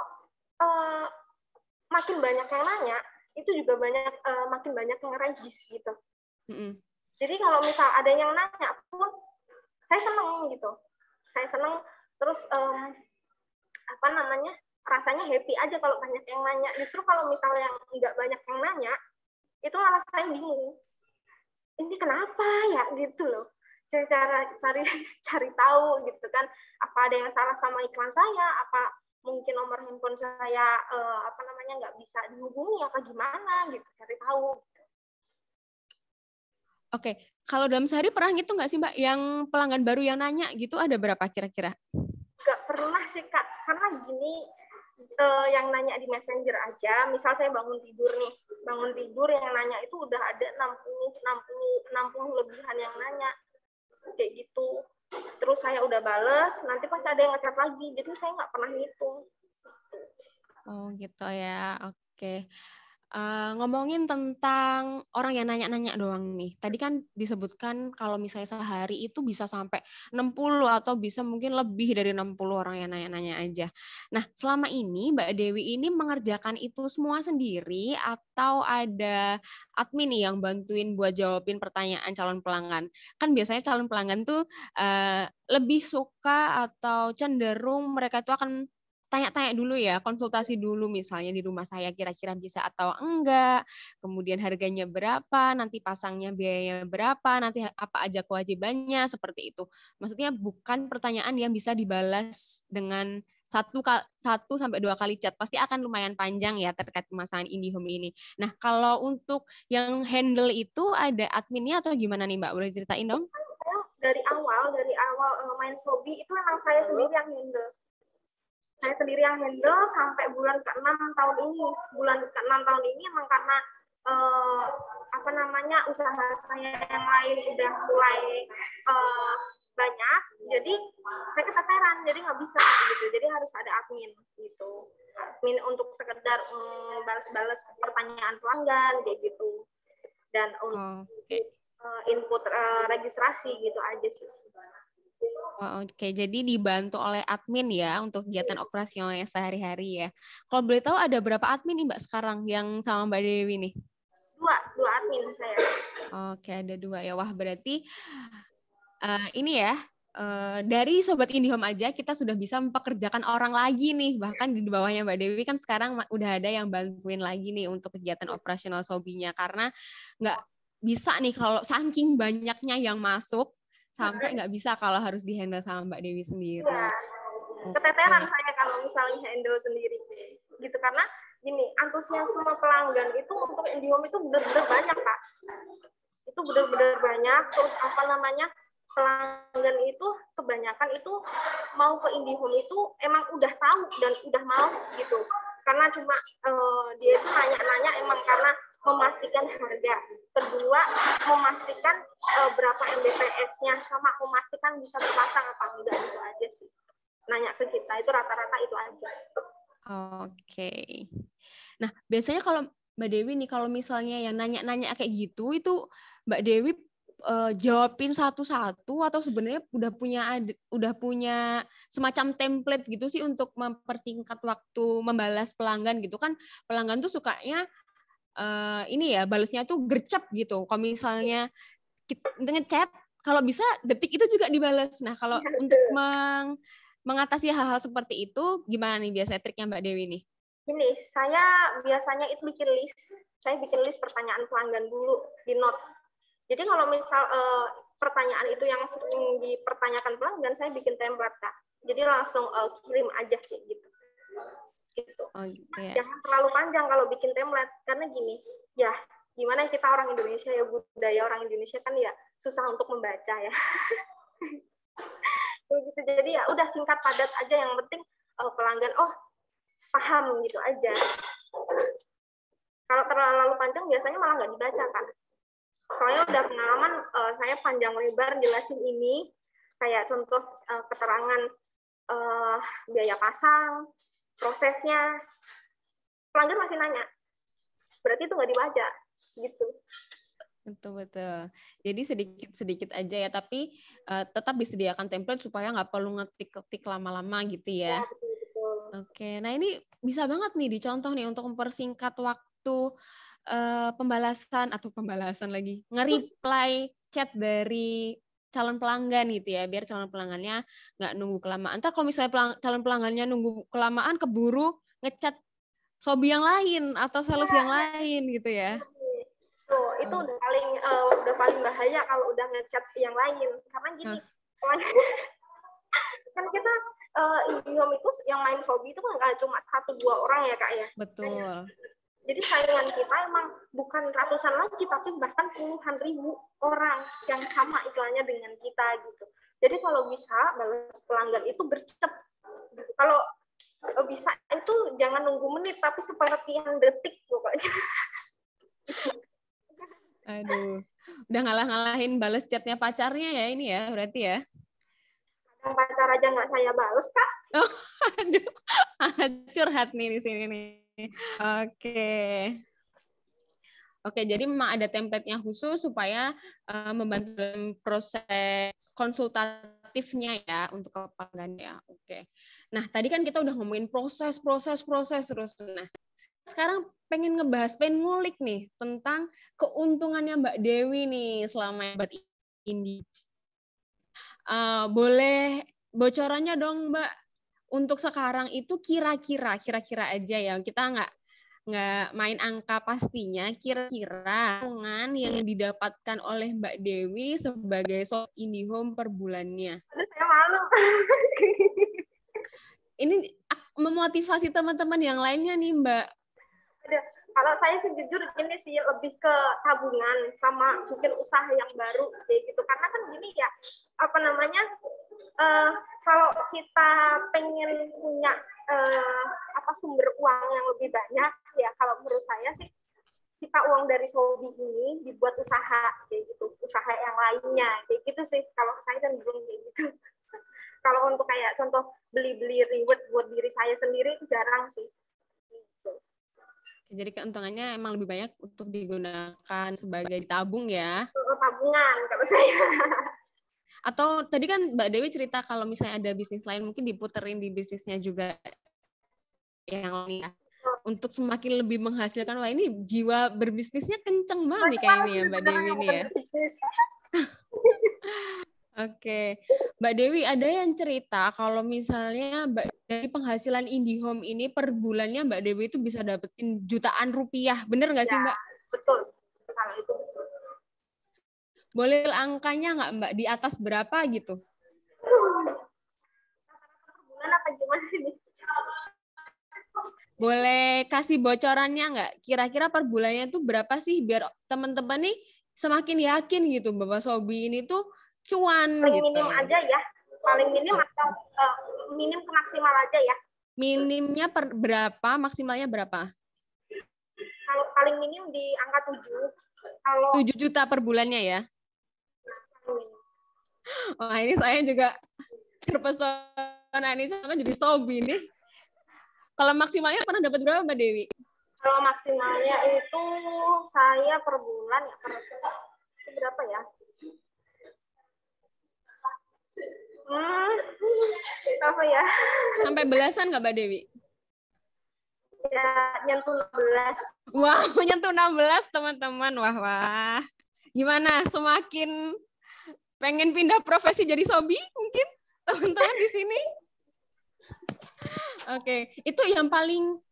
makin banyak yang nanya, itu juga makin banyak yang regis gitu. Jadi kalau misal ada yang nanya pun, saya seneng gitu. Saya seneng, terus rasanya happy aja kalau banyak yang nanya. Justru kalau misalnya nggak banyak yang nanya, itu malah saya bingung. Ini kenapa ya gitu loh. Cari tahu gitu kan. Apa ada yang salah sama iklan saya? Apa mungkin nomor handphone saya nggak bisa dihubungi apa gimana gitu. Cari tahu. Oke, kalau dalam sehari pernah ngitung nggak sih Mbak yang pelanggan baru yang nanya gitu ada berapa kira-kira? Nggak pernah sih Kak, karena gini, yang nanya di Messenger aja, misal saya bangun tidur yang nanya itu udah ada 60 lebihan yang nanya, kayak gitu. Terus saya udah bales, nanti pasti ada yang ngechat lagi, jadi saya nggak pernah ngitung. Oh gitu ya, oke. Ngomongin tentang orang yang nanya-nanya doang nih. Tadi kan disebutkan kalau misalnya sehari itu bisa sampai 60 atau bisa mungkin lebih dari 60 orang yang nanya-nanya aja. Nah, selama ini Mbak Dewi ini mengerjakan itu semua sendiri atau ada admin nih yang bantuin buat jawabin pertanyaan calon pelanggan? Kan biasanya calon pelanggan tuh lebih suka atau cenderung mereka tuh akan tanya-tanya dulu ya, konsultasi dulu misalnya di rumah saya kira-kira bisa atau enggak, kemudian harganya berapa, nanti pasangnya biayanya berapa, nanti apa aja kewajibannya, seperti itu. Maksudnya bukan pertanyaan yang bisa dibalas dengan 1 sampai 2 kali chat, pasti akan lumayan panjang ya terkait pemasangan IndiHome ini. Nah, kalau untuk yang handle itu ada adminnya atau gimana nih Mbak? Boleh ceritain dong? Dari awal main Sobi itu memang saya sendiri yang handle. Saya sendiri yang handle sampai bulan ke-6 tahun ini. Bulan ke-6 tahun ini emang karena usaha saya yang lain udah mulai banyak, jadi saya keteteran, jadi nggak bisa gitu. Jadi harus ada admin gitu. Admin untuk sekedar balas-balas pertanyaan pelanggan kayak gitu. Dan untuk input registrasi gitu aja sih. Oke, jadi dibantu oleh admin ya untuk kegiatan operasionalnya sehari-hari ya. Kalau boleh tahu ada berapa admin nih Mbak sekarang yang sama Mbak Dewi nih? Dua admin saya. Oke, ada 2 ya. Wah, berarti ini ya, dari Sobat IndiHome aja kita sudah bisa mempekerjakan orang lagi nih. Bahkan di bawahnya Mbak Dewi kan sekarang udah ada yang bantuin lagi nih untuk kegiatan operasional Sobinya. Karena nggak bisa nih kalau saking banyaknya yang masuk, sampai nggak bisa kalau harus dihandle sama Mbak Dewi sendiri. Ya, keteteran saya kalau misalnya handle sendiri gitu, karena gini, antusiasme pelanggan itu untuk IndiHome itu benar-benar banyak Kak. Itu benar-benar banyak. Terus pelanggan itu kebanyakan itu mau ke IndiHome itu emang udah tahu dan udah mau gitu. Karena cuma dia itu nanya-nanya emang karena memastikan harga, kedua memastikan berapa Mbps-nya, sama memastikan bisa terpasang apa enggak, itu aja sih. Nanya ke kita itu rata-rata itu aja. Oke. Nah, biasanya kalau Mbak Dewi nih kalau misalnya yang nanya-nanya kayak gitu, itu Mbak Dewi jawabin satu-satu atau sebenarnya udah punya semacam template gitu sih untuk mempersingkat waktu membalas pelanggan gitu kan? Pelanggan tuh sukanya ini ya balasnya tuh gercep gitu. Kalau misalnya kita ngechat, kalau bisa detik itu juga dibalas. Nah, kalau untuk mengatasi hal-hal seperti itu, gimana nih biasanya triknya Mbak Dewi nih? Ini saya biasanya itu bikin list. Saya bikin list pertanyaan pelanggan dulu di note. Jadi kalau misal pertanyaan itu yang sering dipertanyakan pelanggan, saya bikin template, Kak. Jadi langsung kirim aja kayak gitu. Gitu. Oh, gitu ya. Jangan terlalu panjang kalau bikin template, karena gini, ya gimana kita orang Indonesia ya, budaya orang Indonesia kan ya susah untuk membaca ya. Gitu. Jadi ya udah singkat padat aja, yang penting pelanggan paham gitu aja. Kalau terlalu panjang biasanya malah nggak dibaca kan. Soalnya udah pengalaman saya panjang lebar jelasin ini, kayak contoh keterangan biaya pasang, prosesnya, pelanggan masih nanya, berarti itu nggak dibaca gitu. Betul. Jadi sedikit aja ya, tapi tetap disediakan template supaya nggak perlu ngetik lama-lama gitu ya. Betul. Oke, nah ini bisa banget nih dicontoh nih untuk mempersingkat waktu pembalasan lagi, nge-reply chat dari calon pelanggan gitu ya, biar calon pelanggannya nggak nunggu kelamaan. Ntar kalau misalnya calon pelanggannya nunggu kelamaan, keburu ngechat Sobi yang lain atau sales yang lain gitu ya. Itu udah paling bahaya kalau udah ngechat yang lain, karena gini, kan kita IndiHome itu yang main Sobi itu kan nggak cuma 1-2 orang ya Kak ya. Betul. Jadi saingan kita emang bukan ratusan lagi, tapi bahkan puluhan ribu orang yang sama iklannya dengan kita gitu. Jadi kalau bisa balas pelanggan itu gercep. Kalau bisa itu jangan nunggu menit, tapi sepertian detik pokoknya. Aduh, udah ngalah-ngalahin balas chatnya pacarnya ya ini ya, berarti ya. Kadang pacar aja nggak saya balas, Kak. Oh, aduh, curhat nih di sini nih. Oke, jadi memang ada template-nya khusus supaya membantu dalam proses konsultatifnya ya untuk pelanggan ya. Oke. Nah, tadi kan kita udah ngomongin proses terus. Nah, sekarang pengen ngulik nih tentang keuntungannya Mbak Dewi nih selama buat Indi. Boleh bocorannya dong Mbak, untuk sekarang itu kira-kira aja ya, kita nggak main angka pastinya, kira-kira keuntungan yang didapatkan oleh Mbak Dewi sebagai shop IndiHome per bulannya. Aduh, saya malu. Ini memotivasi teman-teman yang lainnya nih Mbak. Kalau saya sih jujur ini sih lebih ke tabungan sama mungkin usaha yang baru kayak gitu, karena kan gini ya, kalau kita pengen punya sumber uang yang lebih banyak ya, kalau menurut saya sih kita uang dari Sobi ini dibuat usaha kayak gitu, usaha yang lainnya kayak gitu sih kalau saya, dan belum kayak gitu. Kalau untuk kayak contoh beli reward buat diri saya sendiri jarang sih. Jadi keuntungannya emang lebih banyak untuk digunakan sebagai tabung ya. Tabungan kalau saya. Atau tadi kan Mbak Dewi cerita kalau misalnya ada bisnis lain mungkin diputerin di bisnisnya juga yang lain ya. Untuk semakin lebih menghasilkan. Wah, ini jiwa berbisnisnya kenceng banget nih kayaknya ya Mbak Dewi ini ya. Oke, Mbak Dewi ada yang cerita kalau misalnya dari penghasilan IndiHome ini per bulannya Mbak Dewi itu bisa dapetin jutaan rupiah, bener nggak sih Mbak? Betul, kalau itu betul. Boleh angkanya nggak Mbak, di atas berapa gitu? Bulan apa gimana ini? Boleh kasih bocorannya nggak? Kira-kira per bulannya itu berapa sih biar teman-teman nih semakin yakin gitu bahwa Sobi ini tuh cuan paling gitu. Minim aja ya, paling minim atau minim ke maksimal aja ya. Minimnya berapa, maksimalnya berapa? Kalau paling minim di angka 7. Kalau 7 juta per bulannya ya. Wah, ini saya juga terpesona nih sama jadi Sobi nih. Kalau maksimalnya pernah dapat berapa Mbak Dewi? Kalau maksimalnya itu saya per bulan ya, berapa ya? berapa ya? Sampai belasan nggak Mbak Dewi? Ya, nyentuh 16. Wah, menyentuh 16 teman-teman. Wah. Gimana? Semakin pengen pindah profesi jadi sobi mungkin teman-teman di sini? Oke, itu yang paling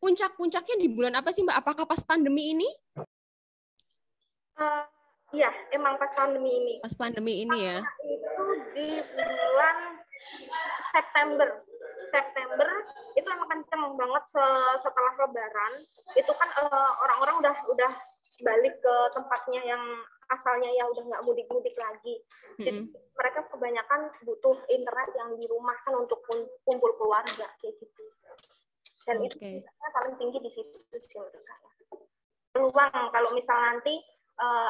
puncak-puncaknya di bulan apa sih Mbak? Apakah pas pandemi ini? Iya, emang pas pandemi ini. Pas pandemi ini ya. Itu di bulan September itu emang kenceng banget setelah Lebaran. Itu kan orang-orang udah balik ke tempatnya yang asalnya, ya udah nggak mudik-mudik lagi. Jadi mereka kebanyakan butuh internet yang di rumah kan untuk kumpul keluarga kayak gitu. Dan itu paling tinggi di situ sih menurut saya. Peluang kalau misal nanti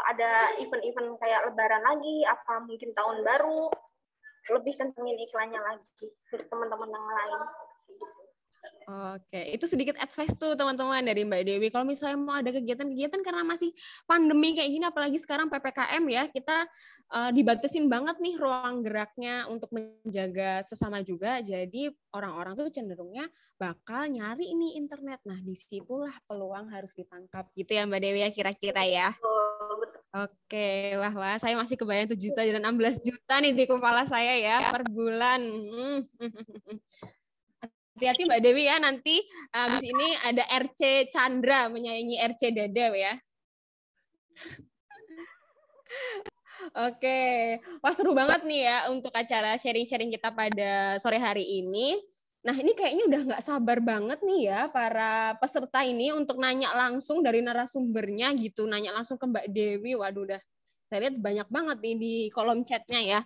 ada event-event kayak Lebaran lagi, apa mungkin tahun baru, lebih kencengin iklannya lagi untuk teman-teman yang lain. Oke, itu sedikit advice tuh teman-teman dari Mbak Dewi. Kalau misalnya mau ada kegiatan-kegiatan karena masih pandemi kayak gini, apalagi sekarang PPKM ya, kita dibatasin banget nih ruang geraknya untuk menjaga sesama juga. Jadi orang-orang tuh cenderungnya bakal nyari ini internet. Nah, disitulah peluang harus ditangkap. Gitu ya Mbak Dewi ya kira-kira ya. Oke, wah, saya masih kebayang 7 juta dan 16 juta nih di kepala saya ya per bulan. Hati-hati Mbak Dewi ya, nanti habis ini ada RC Chandra menyaingi RC Dedew ya. Oke, wah seru banget nih ya untuk acara sharing-sharing kita pada sore hari ini. Nah ini kayaknya udah nggak sabar banget nih ya para peserta ini untuk nanya langsung dari narasumbernya gitu, nanya langsung ke Mbak Dewi. Waduh, udah saya lihat banyak banget nih di kolom chatnya ya.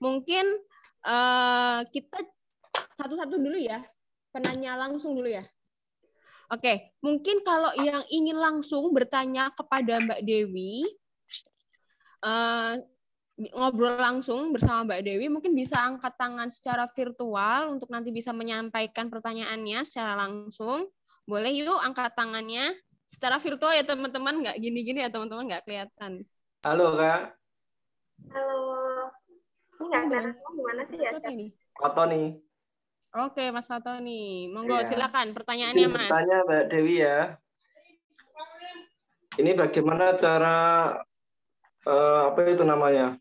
Mungkin kita satu-satu dulu ya, penanya langsung dulu ya. Oke, mungkin kalau yang ingin langsung bertanya kepada Mbak Dewi, ngobrol langsung bersama Mbak Dewi, mungkin bisa angkat tangan secara virtual untuk nanti bisa menyampaikan pertanyaannya secara langsung. Boleh yuk angkat tangannya secara virtual ya teman-teman, nggak gini-gini ya teman-teman, nggak kelihatan. Halo Kak. Halo. Ini nggak kelihatan gimana sih ya? Foto nih. Oke, Mas Fatoni. Monggo, Ya. Silakan pertanyaannya, Mas. Bertanya Mbak Dewi ya. Ini bagaimana cara apa itu namanya?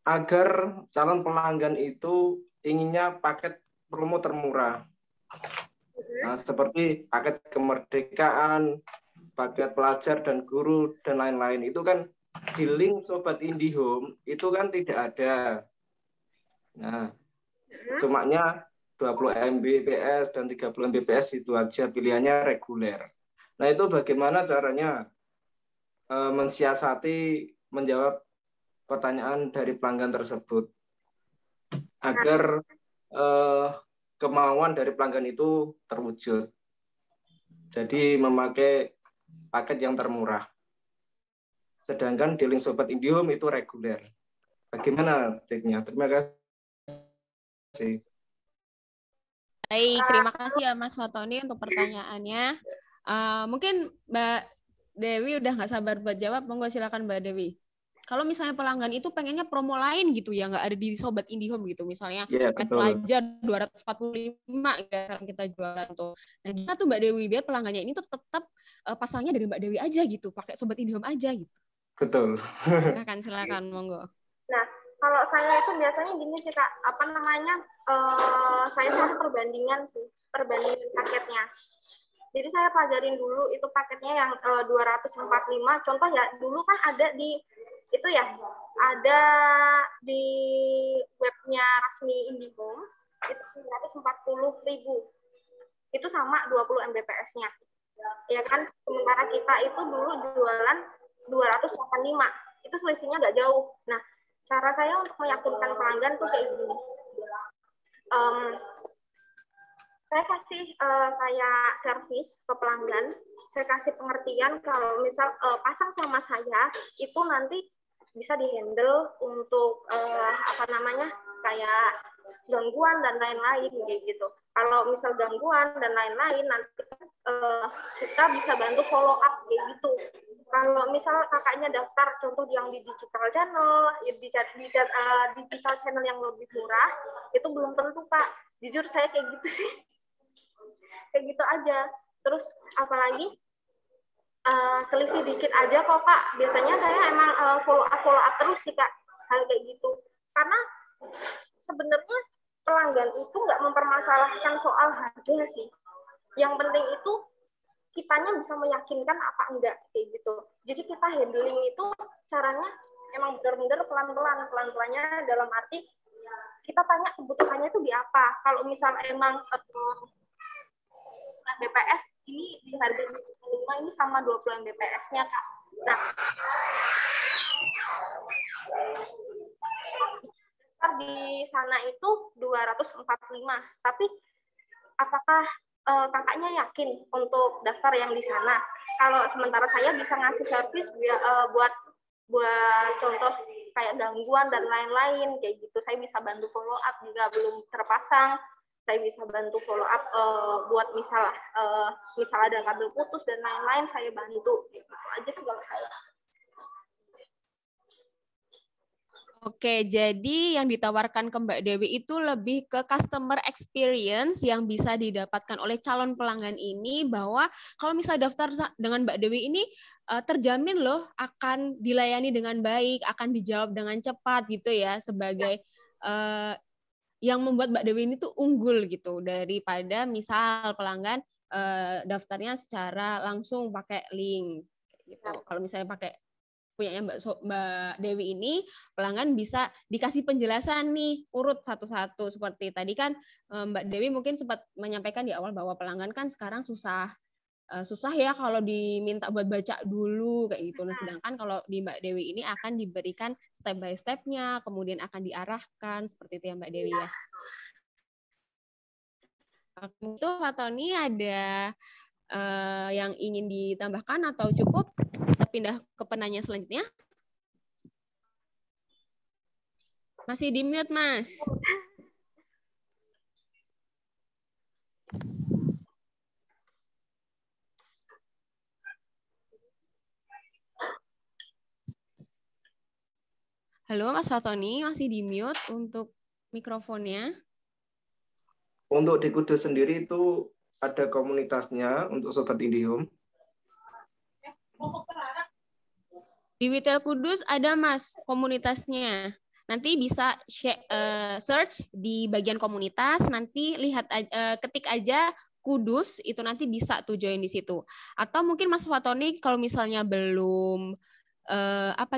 Agar calon pelanggan itu inginnya paket promo termurah. Nah, seperti paket kemerdekaan, paket pelajar dan guru dan lain-lain. Itu kan di link Sobat IndiHome itu kan tidak ada. Nah, cumanya 20 Mbps dan 30 Mbps itu aja, pilihannya reguler. Nah, itu bagaimana caranya mensiasati menjawab pertanyaan dari pelanggan tersebut agar kemauan dari pelanggan itu terwujud. Jadi memakai paket yang termurah. Sedangkan di link Sobat IndiHome itu reguler. Bagaimana triknya? Terima kasih. Baik, terima kasih ya Mas Fatoni untuk pertanyaannya. Mungkin Mbak Dewi udah nggak sabar buat jawab, monggo silakan Mbak Dewi. Kalau misalnya pelanggan itu pengennya promo lain gitu ya, nggak ada di Sobat IndiHome gitu, misalnya pelajar 245 ya sekarang kita jualan tuh. Nah gimana tuh Mbak Dewi biar pelanggannya ini tuh tetap pasangnya dari Mbak Dewi aja gitu, pakai Sobat IndiHome aja gitu. Betul. Silakan monggo. Nah, kalau saya itu biasanya gini sih Kak, saya cari perbandingan paketnya. Jadi saya pelajarin dulu itu paketnya yang 245. Contoh ya, dulu kan ada di itu ya, ada di webnya resmi IndiHome itu 240.000. Itu sama 20 Mbps-nya. Ya kan, sementara kita itu dulu jualan 285. Itu selisihnya nggak jauh. Nah, cara saya untuk meyakinkan pelanggan tuh kayak gini. Saya kasih kayak servis ke pelanggan, saya kasih pengertian kalau misal pasang sama saya itu nanti bisa dihandle untuk kayak gangguan dan lain-lain kayak gitu. Kalau misal gangguan dan lain-lain nanti kita bisa bantu follow up kayak gitu. Kalau misal kakaknya daftar contoh yang di digital channel, digital channel yang lebih murah, itu belum tentu Kak. Jujur saya kayak gitu sih. Kayak gitu aja. Terus apalagi selisih dikit aja kok Kak. Biasanya saya emang follow up terus sih Kak, hal kayak gitu. Karena sebenarnya pelanggan itu nggak mempermasalahkan soal harga sih. Yang penting itu kitanya bisa meyakinkan apa enggak kayak gitu. Jadi kita handling itu caranya emang benar-benar pelan-pelannya dalam arti kita tanya kebutuhannya itu di apa. Kalau misal emang BPS ini di harga 5 ini sama 20 Mbps-nya Kak. Nah, di sana itu 245. Tapi apakah kakaknya yakin untuk daftar yang di sana? Kalau sementara saya bisa ngasih servis buat contoh kayak gangguan dan lain-lain kayak gitu. Saya bisa bantu follow up jika belum terpasang. Saya bisa bantu follow up buat misal ada kabel putus dan lain-lain, saya bantu. Gitu aja sih kalau saya. Oke, jadi yang ditawarkan ke Mbak Dewi itu lebih ke customer experience yang bisa didapatkan oleh calon pelanggan ini, bahwa kalau misalnya daftar dengan Mbak Dewi ini terjamin loh akan dilayani dengan baik, akan dijawab dengan cepat gitu ya, sebagai yang membuat Mbak Dewi ini tuh unggul gitu daripada misal pelanggan daftarnya secara langsung pakai link gitu. Kalau misalnya pakai punyanya Mbak Dewi ini, pelanggan bisa dikasih penjelasan nih urut satu-satu. Seperti tadi kan Mbak Dewi mungkin sempat menyampaikan di awal bahwa pelanggan kan sekarang susah ya kalau diminta buat baca dulu kayak gitu. Nah, sedangkan kalau di Mbak Dewi ini akan diberikan step by step-nya, kemudian akan diarahkan seperti itu ya Mbak Dewi ya. Itu Pak Tony ada yang ingin ditambahkan atau cukup? Kita pindah ke penanya selanjutnya. Masih di mute, Mas. Halo, Mas Fatoni, masih di mute untuk mikrofonnya. Untuk di Kudus sendiri itu ada komunitasnya untuk Sobat IndiHome. Di Witel Kudus ada Mas komunitasnya. Nanti bisa search di bagian komunitas, nanti lihat ketik aja Kudus, itu nanti bisa tuh join di situ. Atau mungkin Mas Fatoni kalau misalnya belum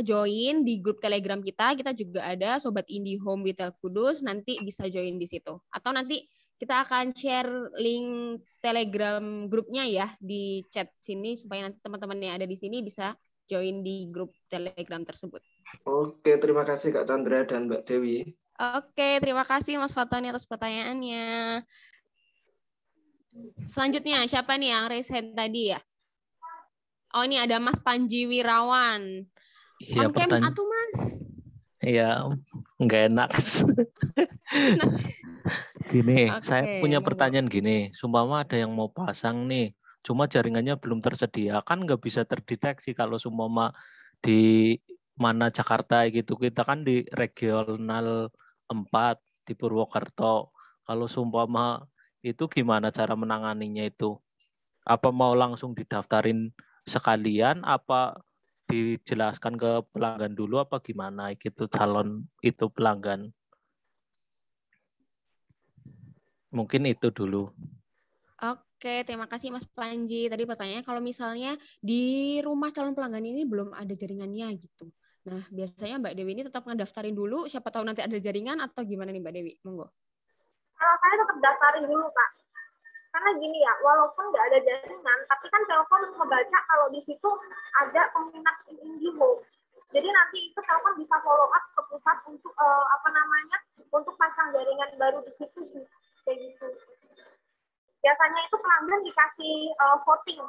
join di grup Telegram kita juga ada Sobat IndiHome Witel Kudus, nanti bisa join di situ. Atau nanti kita akan share link Telegram grupnya ya di chat sini supaya nanti teman-teman yang ada di sini bisa join di grup Telegram tersebut. Oke, terima kasih Kak Chandra dan Mbak Dewi. Oke, terima kasih Mas Fatoni atas pertanyaannya. Selanjutnya, siapa nih yang raise hand tadi ya? Oh, ini ada Mas Panji Wirawan. Iya, On-cam atuh, Mas. Iya, nggak enak. Gini, saya punya pertanyaan gini. Sumpama ada yang mau pasang nih, cuma jaringannya belum tersedia, kan nggak bisa terdeteksi kalau sumpama di mana Jakarta gitu. Kita kan di regional 4 di Purwokerto. Kalau sumpama itu gimana cara menanganinya itu? Apa mau langsung didaftarin sekalian, apa dijelaskan ke pelanggan dulu, apa gimana gitu calon itu pelanggan? Mungkin itu dulu. Oke, terima kasih Mas Panji. Tadi pertanyaannya kalau misalnya di rumah calon pelanggan ini belum ada jaringannya gitu. Nah, biasanya Mbak Dewi ini tetap ngedaftarin dulu, siapa tahu nanti ada jaringan atau gimana nih Mbak Dewi? Monggo. Kalau saya tetap daftarin dulu, Kak. Karena gini ya, walaupun nggak ada jaringan, tapi kan Telkom ngebaca kalau di situ ada peminat IndiHome. Jadi nanti itu Telkom bisa follow up ke pusat untuk untuk pasang jaringan baru di situ sih, kayak gitu. Biasanya itu pelanggan dikasih voting,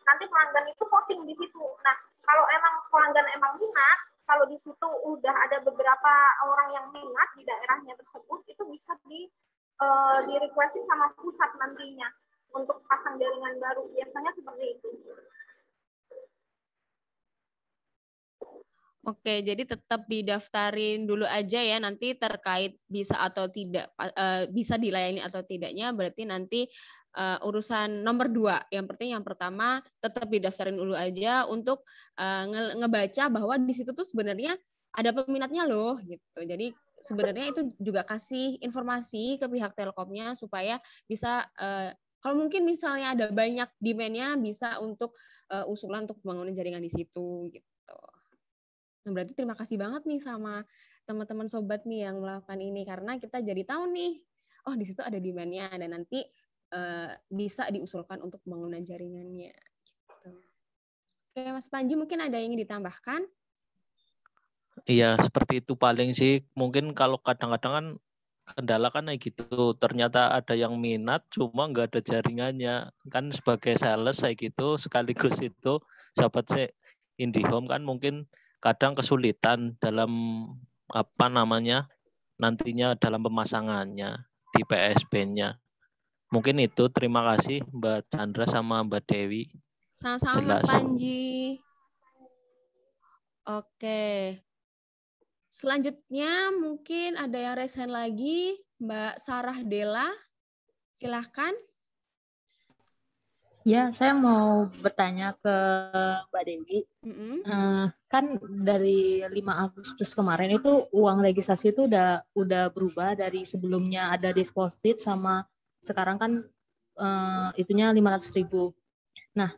nanti pelanggan itu voting di situ. Nah, kalau emang pelanggan emang minat, kalau di situ udah ada beberapa orang yang minat di daerahnya tersebut, itu bisa di requesting sama pusat nantinya untuk pasang jaringan baru. Biasanya seperti itu. Oke, jadi tetap didaftarin dulu aja ya, nanti terkait bisa atau tidak, bisa dilayani atau tidaknya, berarti nanti urusan nomor 2. Yang penting yang pertama tetap didaftarin dulu aja untuk ngebaca bahwa di situ tuh sebenarnya ada peminatnya loh gitu. Jadi sebenarnya itu juga kasih informasi ke pihak Telkomnya supaya bisa kalau mungkin misalnya ada banyak demand-nya bisa untuk usulan untuk pembangunan jaringan di situ gitu. Nah, berarti terima kasih banget nih sama teman-teman sobat nih yang melakukan ini karena kita jadi tahu nih, oh di situ ada demand-nya dan nanti bisa diusulkan untuk pembangunan jaringannya. Gitu. Oke, Mas Panji mungkin ada yang ingin ditambahkan? Iya, seperti itu paling sih. Mungkin kalau kadang-kadang kan kendala kan kayak gitu. Ternyata ada yang minat, cuma nggak ada jaringannya. Kan sebagai sales kayak gitu, sekaligus itu sahabat saya IndiHome kan mungkin kadang kesulitan dalam nantinya dalam pemasangannya di PSB-nya. Mungkin itu. Terima kasih Mbak Chandra sama Mbak Dewi. Sama-sama Mas Panji. Oke. Selanjutnya mungkin ada yang raise hand lagi, Mbak Sarah Della. Silahkan. Ya, saya mau bertanya ke Mbak Dewi. Kan dari 5 Agustus kemarin itu uang registrasi itu udah berubah dari sebelumnya ada deposit sama sekarang kan itunya 500.000. Nah,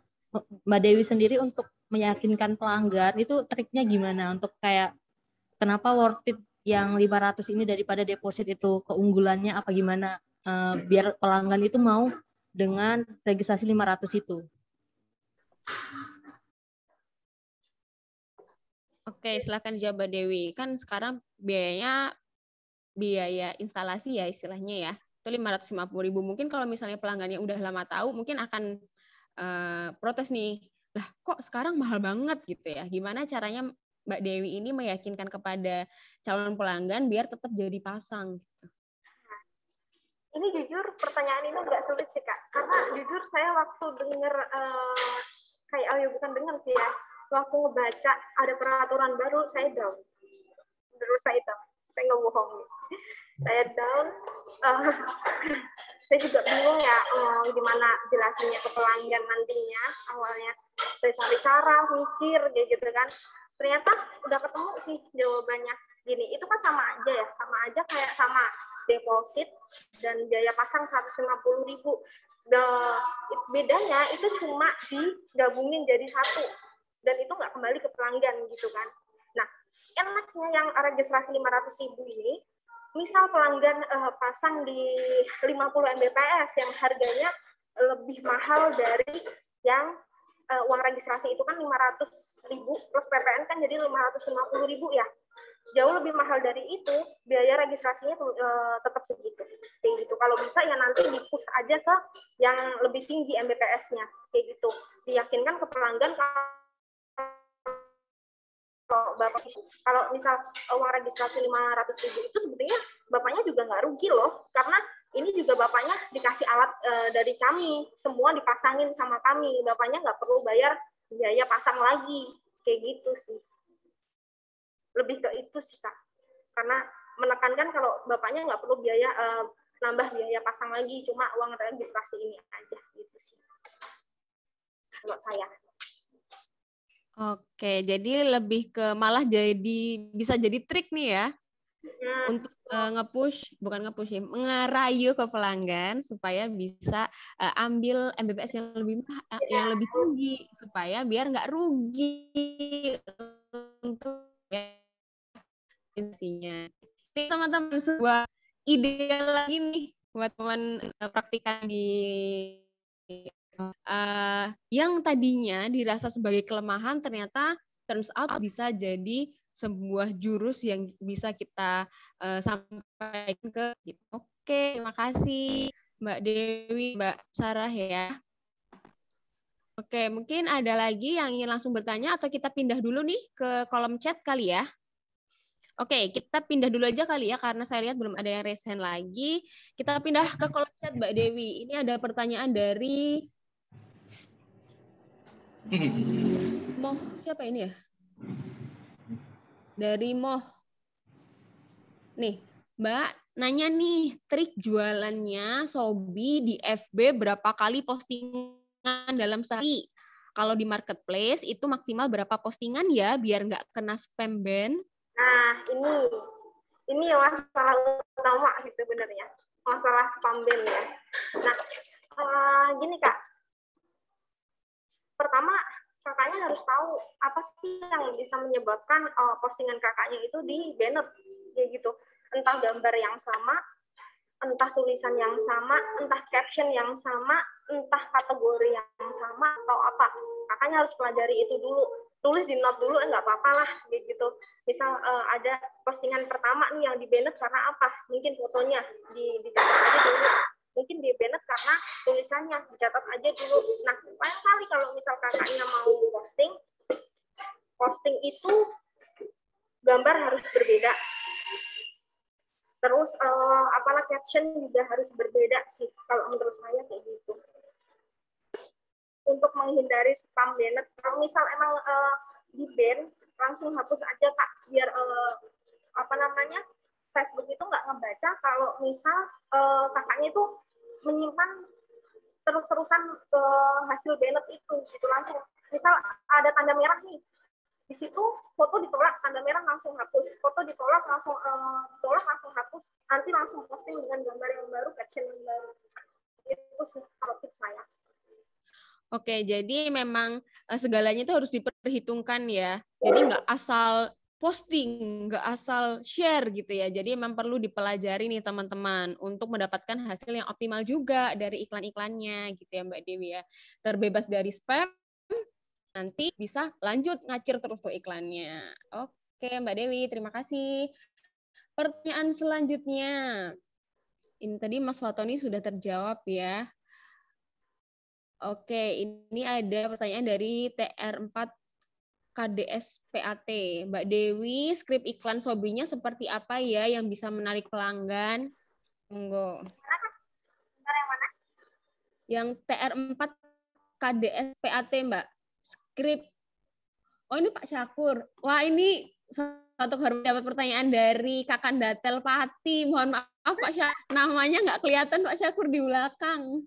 Mbak Dewi sendiri untuk meyakinkan pelanggan itu triknya gimana untuk kayak kenapa worth it yang 500 ini daripada deposit itu keunggulannya apa gimana biar pelanggan itu mau dengan registrasi 500 itu. Oke, silakan dijawab Dewi. Kan sekarang biaya instalasi ya istilahnya ya. Itu 550.000. Mungkin kalau misalnya pelanggannya udah lama tahu, mungkin akan protes nih. Lah kok sekarang mahal banget gitu ya. Gimana caranya Mbak Dewi ini meyakinkan kepada calon pelanggan biar tetap jadi pasang? Ini jujur pertanyaan ini agak sulit sih Kak, karena jujur saya waktu dengar bukan dengar sih ya, waktu ngebaca ada peraturan baru saya down, saya nggak bohong, saya down, saya juga bingung ya gimana jelasinnya ke pelanggan nantinya. Awalnya saya cari cara, mikir kayak gitu kan, ternyata udah ketemu sih jawabannya. Gini, itu kan sama aja kayak sama deposit dan biaya pasang 150.000. Bedanya itu cuma digabungin jadi satu dan itu nggak kembali ke pelanggan gitu kan. Nah, enaknya yang registrasi 500.000 ini, misal pelanggan pasang di 50 Mbps yang harganya lebih mahal dari yang uang registrasi itu kan 500.000 plus PPN kan jadi 550.000 ya. Jauh lebih mahal dari itu, biaya registrasinya tetap segitu. Kayak gitu. Kalau bisa ya nanti di-push aja ke yang lebih tinggi Mbps-nya. Kayak gitu. Diyakinkan ke pelanggan kalau misal uang registrasi 500.000 itu sebetulnya Bapaknya juga nggak rugi loh. Karena ini juga Bapaknya dikasih alat dari kami. Semua dipasangin sama kami. Bapaknya nggak perlu bayar biaya pasang lagi. Kayak gitu sih. Lebih ke itu sih Kak, karena menekankan kalau Bapaknya nggak perlu nambah biaya pasang lagi, cuma uang registrasi ini aja gitu sih kalau saya. Oke, jadi lebih ke malah bisa jadi trik nih ya untuk ngerayu ke pelanggan supaya bisa ambil Mbps yang lebih tinggi supaya biar nggak rugi untuk intinya. Ini teman-teman sebuah ide lagi nih buat teman praktikan di yang tadinya dirasa sebagai kelemahan ternyata turns out bisa jadi sebuah jurus yang bisa kita sampaikan ke gitu. Oke, terima kasih Mbak Dewi, Mbak Sarah ya. Oke, mungkin ada lagi yang ingin langsung bertanya atau kita pindah dulu nih ke kolom chat kali ya. Oke, kita pindah dulu aja kali ya, karena saya lihat belum ada yang raise hand lagi. Kita pindah ke kolom chat, Mbak Dewi. Ini ada pertanyaan dari... siapa ini ya? Dari Moh. Nih, Mbak nanya nih, trik jualannya Shopee di FB berapa kali postingan dalam sehari? Kalau di marketplace itu maksimal berapa postingan ya biar nggak kena spam ban? Nah, ini masalah utama sih sebenarnya, masalah spam ban ya. Nah, gini Kak, pertama kakaknya harus tahu apa sih yang bisa menyebabkan postingan kakaknya itu di banned, kayak gitu. Entah gambar yang sama, entah tulisan yang sama, entah caption yang sama, entah kategori yang sama atau apa. Kakaknya harus pelajari itu dulu. Tulis di note dulu, nggak apa-apa lah, gitu. Misal ada postingan pertama nih yang di banned karena apa? Mungkin fotonya dicatat aja dulu. Mungkin di banned karena tulisannya dicatat aja dulu. Nah, lain kali kalau misal kakaknya mau posting itu gambar harus berbeda. Terus apalah caption juga harus berbeda sih kalau menurut saya kayak gitu. Untuk menghindari spam banned, kalau misal emang di ban langsung hapus aja Kak, biar Facebook itu nggak ngebaca kalau misal kakaknya itu menyimpan terus-terusan hasil banned itu gitu langsung. Misal ada tanda merah nih, di situ foto ditolak, tanda merah langsung hapus, foto ditolak langsung hapus, nanti langsung posting dengan gambar yang baru, caption yang baru. Itu sih kalau tips saya. Oke, jadi memang segalanya itu harus diperhitungkan ya. Jadi nggak asal posting, nggak asal share gitu ya. Jadi memang perlu dipelajari nih teman-teman untuk mendapatkan hasil yang optimal juga dari iklan-iklannya gitu ya Mbak Dewi ya. Terbebas dari spam, nanti bisa lanjut ngacir terus tuh iklannya. Oke Mbak Dewi, terima kasih. Pertanyaan selanjutnya. Ini tadi Mas Fatoni sudah terjawab ya. Oke, ini ada pertanyaan dari TR4 KDS PAT. Mbak Dewi, skrip iklan Shopee-nya seperti apa ya yang bisa menarik pelanggan? Monggo. Yang mana? Yang TR4 KDS PAT, Mbak. Skrip. Oh, ini Pak Syakur. Wah, ini satu kehormatan dapat pertanyaan dari Kakanda Telpati. Mohon maaf Pak Syakur, namanya nggak kelihatan Pak Syakur di belakang.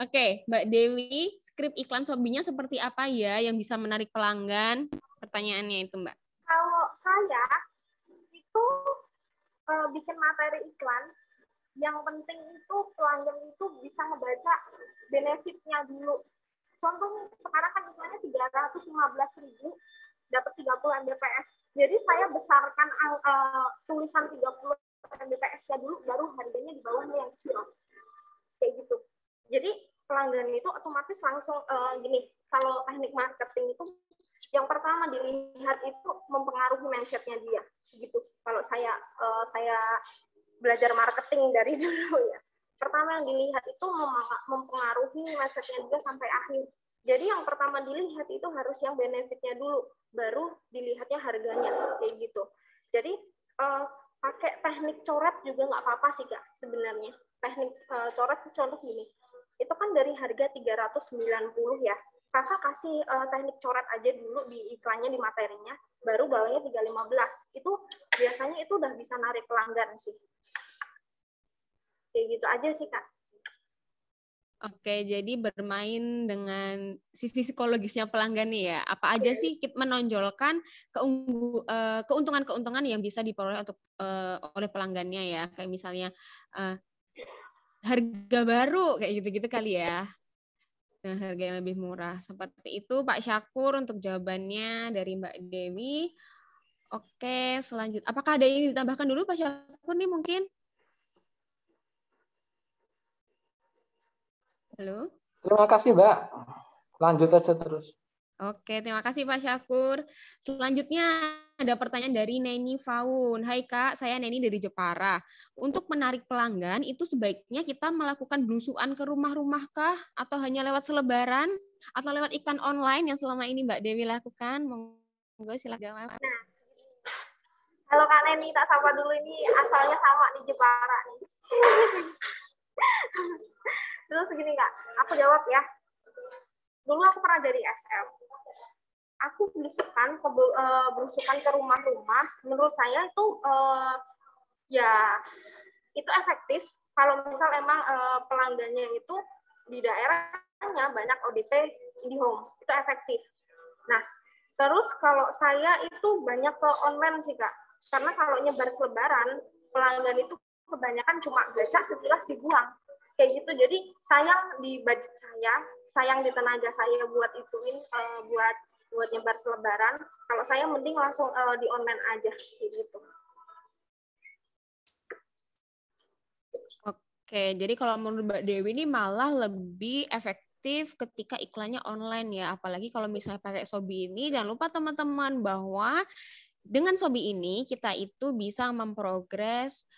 Oke, Mbak Dewi, skrip iklan Shopee-nya seperti apa ya yang bisa menarik pelanggan? Pertanyaannya itu, Mbak. Kalau saya itu bikin materi iklan, yang penting itu pelanggan itu bisa ngebaca benefitnya dulu. Contohnya sekarang kan iklannya 315.000, dapat 30 Mbps. Jadi saya besarkan tulisan 30 Mbps-nya dulu, baru harganya di bawahnya yang kecil. Kayak gitu. Jadi pelanggan itu otomatis langsung gini, kalau teknik marketing itu yang pertama dilihat itu mempengaruhi mindset-nya dia, gitu. Kalau saya belajar marketing dari dulu ya. Pertama yang dilihat itu mempengaruhi mindset-nya dia sampai akhir. Jadi yang pertama dilihat itu harus yang benefitnya dulu, baru dilihatnya harganya, kayak gitu. Jadi pakai teknik coret juga nggak apa-apa sih Kak sebenarnya. Teknik coret contoh gini, itu kan dari harga 390 ya. Kakak kasih teknik coret aja dulu di iklannya, di materinya, baru bawahnya 315. Itu biasanya itu udah bisa narik pelanggan sih. Kayak gitu aja sih, Kak. Oke, jadi bermain dengan sisi psikologisnya pelanggan nih ya. Apa aja sih menonjolkan keuntungan-keuntungan yang bisa diperoleh oleh pelanggannya ya. Kayak misalnya harga baru, kayak gitu-gitu kali ya. Dengan harga yang lebih murah. Seperti itu Pak Syakur untuk jawabannya dari Mbak Dewi. Oke, selanjutnya. Apakah ada yang ditambahkan dulu Pak Syakur nih mungkin? Halo? Terima kasih, Mbak. Lanjut aja terus. Oke, terima kasih Pak Syakur. Selanjutnya ada pertanyaan dari Neni Faun. Hai Kak, saya Neni dari Jepara. Untuk menarik pelanggan, itu sebaiknya kita melakukan belusuan ke rumah-rumah kah? Atau hanya lewat selebaran? Atau lewat iklan online yang selama ini Mbak Dewi lakukan? Monggo silakan jawab. Nah, kalau Kak Neni tak sapa dulu, ini asalnya sama di Jepara nih. Terus begini Kak, aku jawab ya. Dulu aku pernah dari SF. aku belusukan ke rumah-rumah, menurut saya itu ya itu efektif kalau misal emang pelanggannya itu di daerahnya banyak ODP IndiHome, itu efektif. Nah, terus kalau saya itu banyak ke online sih Kak, karena kalau nyebar selebaran pelanggan itu kebanyakan cuma baca sekilas dibuang kayak gitu. Jadi sayang di budget saya, sayang di tenaga saya buat ituin buat nyebar selebaran. Kalau saya mending langsung di online aja kayak gitu. Oke, jadi kalau menurut Mbak Dewi ini malah lebih efektif ketika iklannya online ya. Apalagi kalau misalnya pakai Shopee ini, jangan lupa teman-teman bahwa dengan Shopee ini kita itu bisa memprogres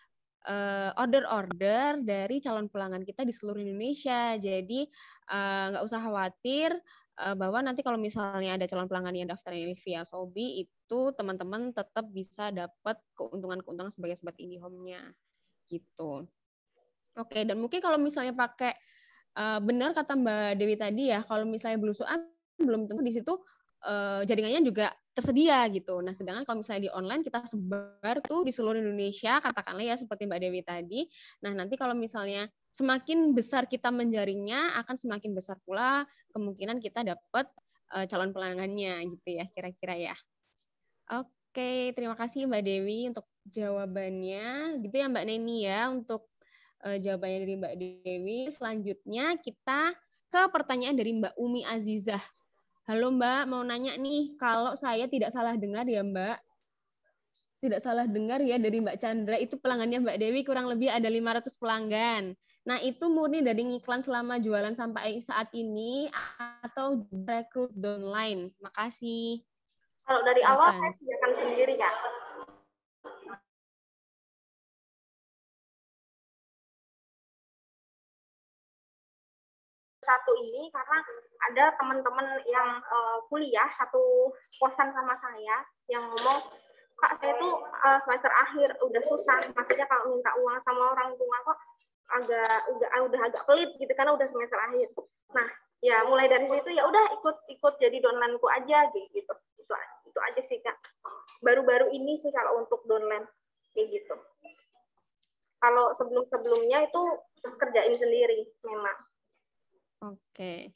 order-order dari calon pelanggan kita di seluruh Indonesia. Jadi nggak usah khawatir bahwa nanti kalau misalnya ada calon pelanggan yang daftar ini via Shopee, itu teman-teman tetap bisa dapat keuntungan-keuntungan sebagai sobat IndiHome-nya gitu. Oke, dan mungkin kalau misalnya pakai benar kata Mbak Dewi tadi ya, kalau misalnya belusukan belum tentu di situ jaringannya juga tersedia gitu. Nah, sedangkan kalau misalnya di online kita sebar tuh di seluruh Indonesia, katakanlah ya seperti Mbak Dewi tadi. Nah, nanti kalau misalnya semakin besar kita menjaringnya, akan semakin besar pula kemungkinan kita dapat calon pelanggannya gitu ya, kira-kira ya. Oke, terima kasih Mbak Dewi untuk jawabannya. Gitu ya Mbak Neni ya untuk jawabannya dari Mbak Dewi. Selanjutnya kita ke pertanyaan dari Mbak Umi Azizah. Halo Mbak, mau nanya nih, kalau saya tidak salah dengar ya Mbak, tidak salah dengar ya dari Mbak Chandra, itu pelanggannya Mbak Dewi kurang lebih ada 500 pelanggan. Nah, itu murni dari iklan selama jualan sampai saat ini atau rekrut downline? Makasih. Kalau dari awal saya sediakan sendiri Kak. Satu ini karena ada teman-teman yang kuliah satu kosan sama saya yang ngomong, Kak saya tuh semester akhir udah susah, maksudnya kalau minta uang sama orang tua kok udah agak pelit gitu karena udah semester akhir. Nah ya mulai dari situ ya udah ikut jadi downline-ku aja gitu. Itu aja sih Kak. Baru-baru ini sih kalau untuk downline kayak gitu. Kalau sebelum-sebelumnya itu kerjain sendiri memang. Oke,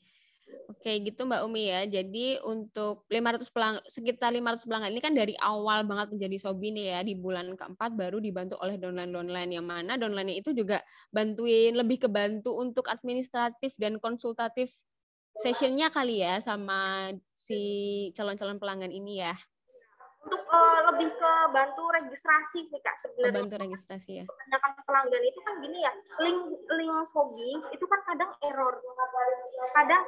gitu Mbak Umi ya. Jadi untuk 500 sekitar 500 pelanggan ini kan dari awal banget menjadi Shopee nih ya, di bulan keempat baru dibantu oleh downline-downline, yang mana downline itu juga lebih kebantu untuk administratif dan konsultatif sessionnya kali ya sama si calon-calon pelanggan ini ya. Untuk lebih ke bantu registrasi sih Kak sebenarnya. Bantu registrasi ya. Kebanyakan pelanggan itu kan gini ya, link Shopee itu kan kadang error. Kadang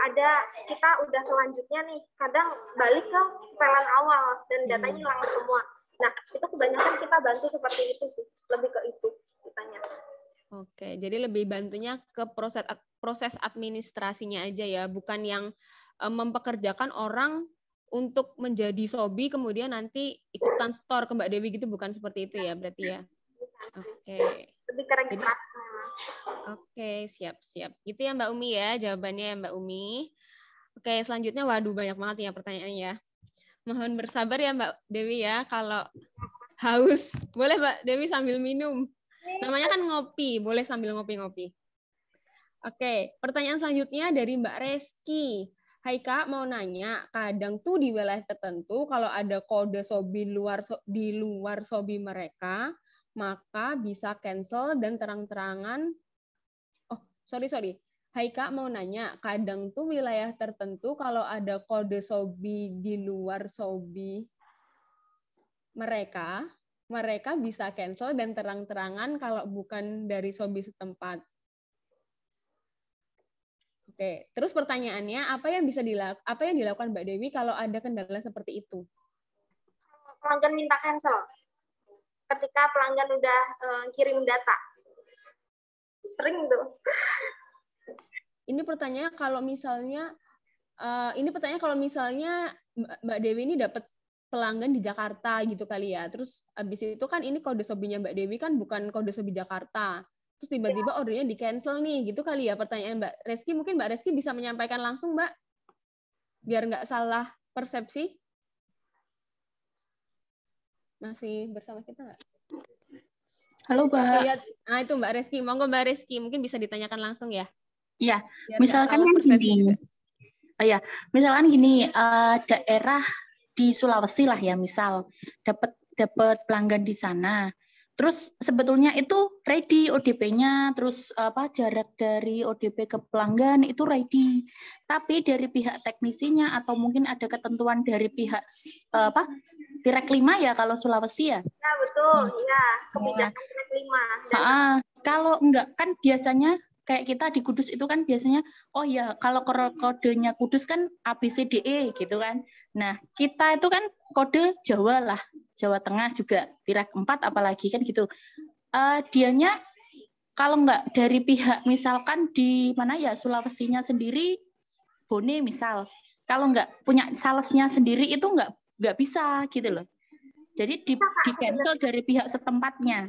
ada kita udah selanjutnya nih, kadang balik ke setelan awal dan datanya hilang semua. Nah, itu kebanyakan kita bantu seperti itu sih, lebih ke itu kitanya. Oke, jadi lebih bantunya ke proses administrasinya aja ya, bukan yang mempekerjakan orang untuk menjadi Shopee kemudian nanti ikutan store ke Mbak Dewi gitu, bukan seperti itu ya berarti ya. Oke. Lebih ke registrasi. Oke, siap-siap. Gitu ya Mbak Umi ya jawabannya ya Mbak Umi. Oke, selanjutnya waduh banyak banget ya pertanyaannya. Mohon bersabar ya Mbak Dewi ya, kalau haus boleh Mbak Dewi sambil minum. Namanya kan ngopi, boleh sambil ngopi-ngopi. Oke, pertanyaan selanjutnya dari Mbak Reski. Hai Kak, mau nanya, kadang tuh di wilayah tertentu kalau ada kode Shopee di luar Shopee mereka, maka bisa cancel dan terang-terangan. Oh, sorry. Hai Kak, mau nanya, kadang tuh wilayah tertentu kalau ada kode Shopee di luar Shopee mereka bisa cancel dan terang-terangan kalau bukan dari Shopee setempat. Oke, terus pertanyaannya, apa yang dilakukan Mbak Dewi kalau ada kendala seperti itu? Pelanggan minta cancel. Ketika pelanggan udah kirim data. Sering tuh. Ini pertanyaan kalau misalnya Mbak Dewi ini dapat pelanggan di Jakarta gitu kali ya. Terus habis itu kan ini kode Shopee-nya Mbak Dewi kan bukan kode Shopee Jakarta. Terus tiba-tiba ordernya di-cancel nih, gitu kali ya pertanyaan Mbak Reski. Mungkin Mbak Reski bisa menyampaikan langsung, Mbak, biar nggak salah Persepsi? Masih bersama kita nggak? Halo, Mbak. Lihat, nah itu Mbak Reski. Monggo Mbak Reski, mungkin bisa ditanyakan langsung ya. Iya, Biar misalkan kan gini. Ya, misalkan gini, daerah di Sulawesi lah ya, misal dapat pelanggan di sana. Terus sebetulnya itu ready ODP-nya, terus jarak dari ODP ke pelanggan itu ready. Tapi dari pihak teknisinya atau mungkin ada ketentuan dari pihak Direk 5 ya kalau Sulawesi ya? Ya, betul. Ya, kebijakan Direk 5. Kalau enggak, kan biasanya kayak kita di Kudus itu kan biasanya, oh ya kalau kodenya Kudus kan ABCDE gitu kan. Nah, kita itu kan kode Jawa lah, Jawa Tengah juga, Direk 4 apalagi kan gitu. Dianya kalau enggak dari pihak misalkan di mana ya Sulawesinya sendiri, Bone misal, kalau enggak punya salesnya sendiri itu enggak bisa gitu loh. Jadi di cancel dari pihak setempatnya.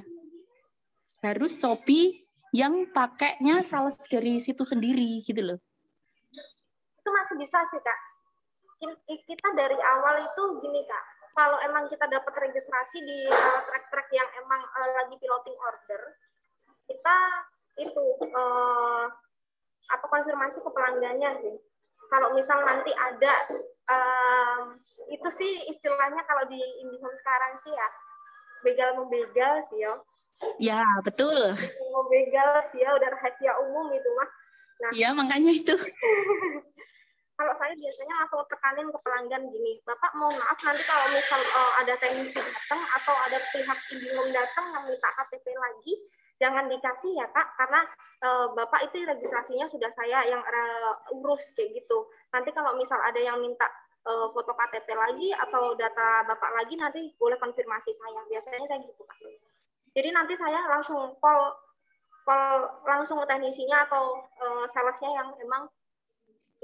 Harus Shopee yang pakainya sales dari situ sendiri gitu loh. Itu masih bisa sih, Kak. Kita dari awal itu gini, Kak. Kalau emang kita dapat registrasi di track-track yang emang lagi piloting order, kita itu konfirmasi ke pelanggannya sih. Kalau misal nanti ada itu sih istilahnya kalau di IndiHome sekarang sih ya begal-membegal sih ya. Ya, betul. Mau begal sih ya, udah rahasia umum gitu mah. Nah, ya makanya itu. Kalau saya biasanya langsung tekanin ke pelanggan gini, Bapak mohon maaf nanti kalau misal ada teknisi datang atau ada pihak IndiHome datang yang minta KTP lagi, jangan dikasih ya Kak, karena Bapak itu registrasinya sudah saya yang urus kayak gitu. Nanti kalau misal ada yang minta foto KTP lagi atau data Bapak lagi, nanti boleh konfirmasi saya. Biasanya saya gitu Kak. Jadi nanti saya langsung call langsung ke teknisinya atau salesnya yang emang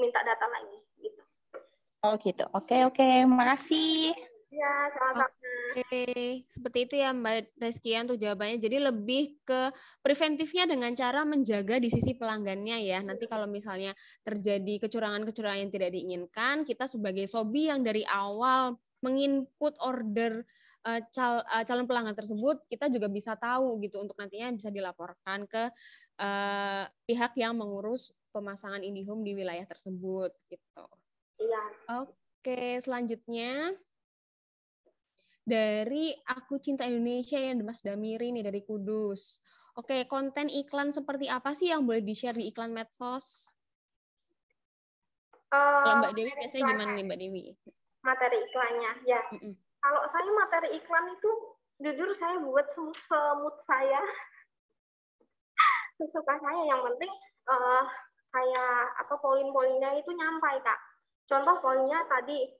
minta data lagi gitu. Oh gitu. Oke, makasih. Ya, sama-sama. Oke, seperti itu ya Mbak Reski untuk jawabannya. Jadi lebih ke preventifnya dengan cara menjaga di sisi pelanggannya ya. Nanti kalau misalnya terjadi kecurangan-kecurangan yang tidak diinginkan, kita sebagai Sobi yang dari awal menginput order calon pelanggan tersebut, kita juga bisa tahu gitu untuk nantinya bisa dilaporkan ke pihak yang mengurus pemasangan IndiHome di wilayah tersebut gitu. Iya. Oke, selanjutnya dari Aku Cinta Indonesia yang Mas Damiri nih dari Kudus. Oke, konten iklan seperti apa sih yang boleh di-share di iklan medsos? Kalau Mbak Dewi biasanya gimana nih Mbak Dewi? Materi iklannya, ya. Kalau saya materi iklan itu, jujur saya buat semut saya, sesuka saya. Yang penting poin-poinnya itu nyampai Kak. Contoh poinnya tadi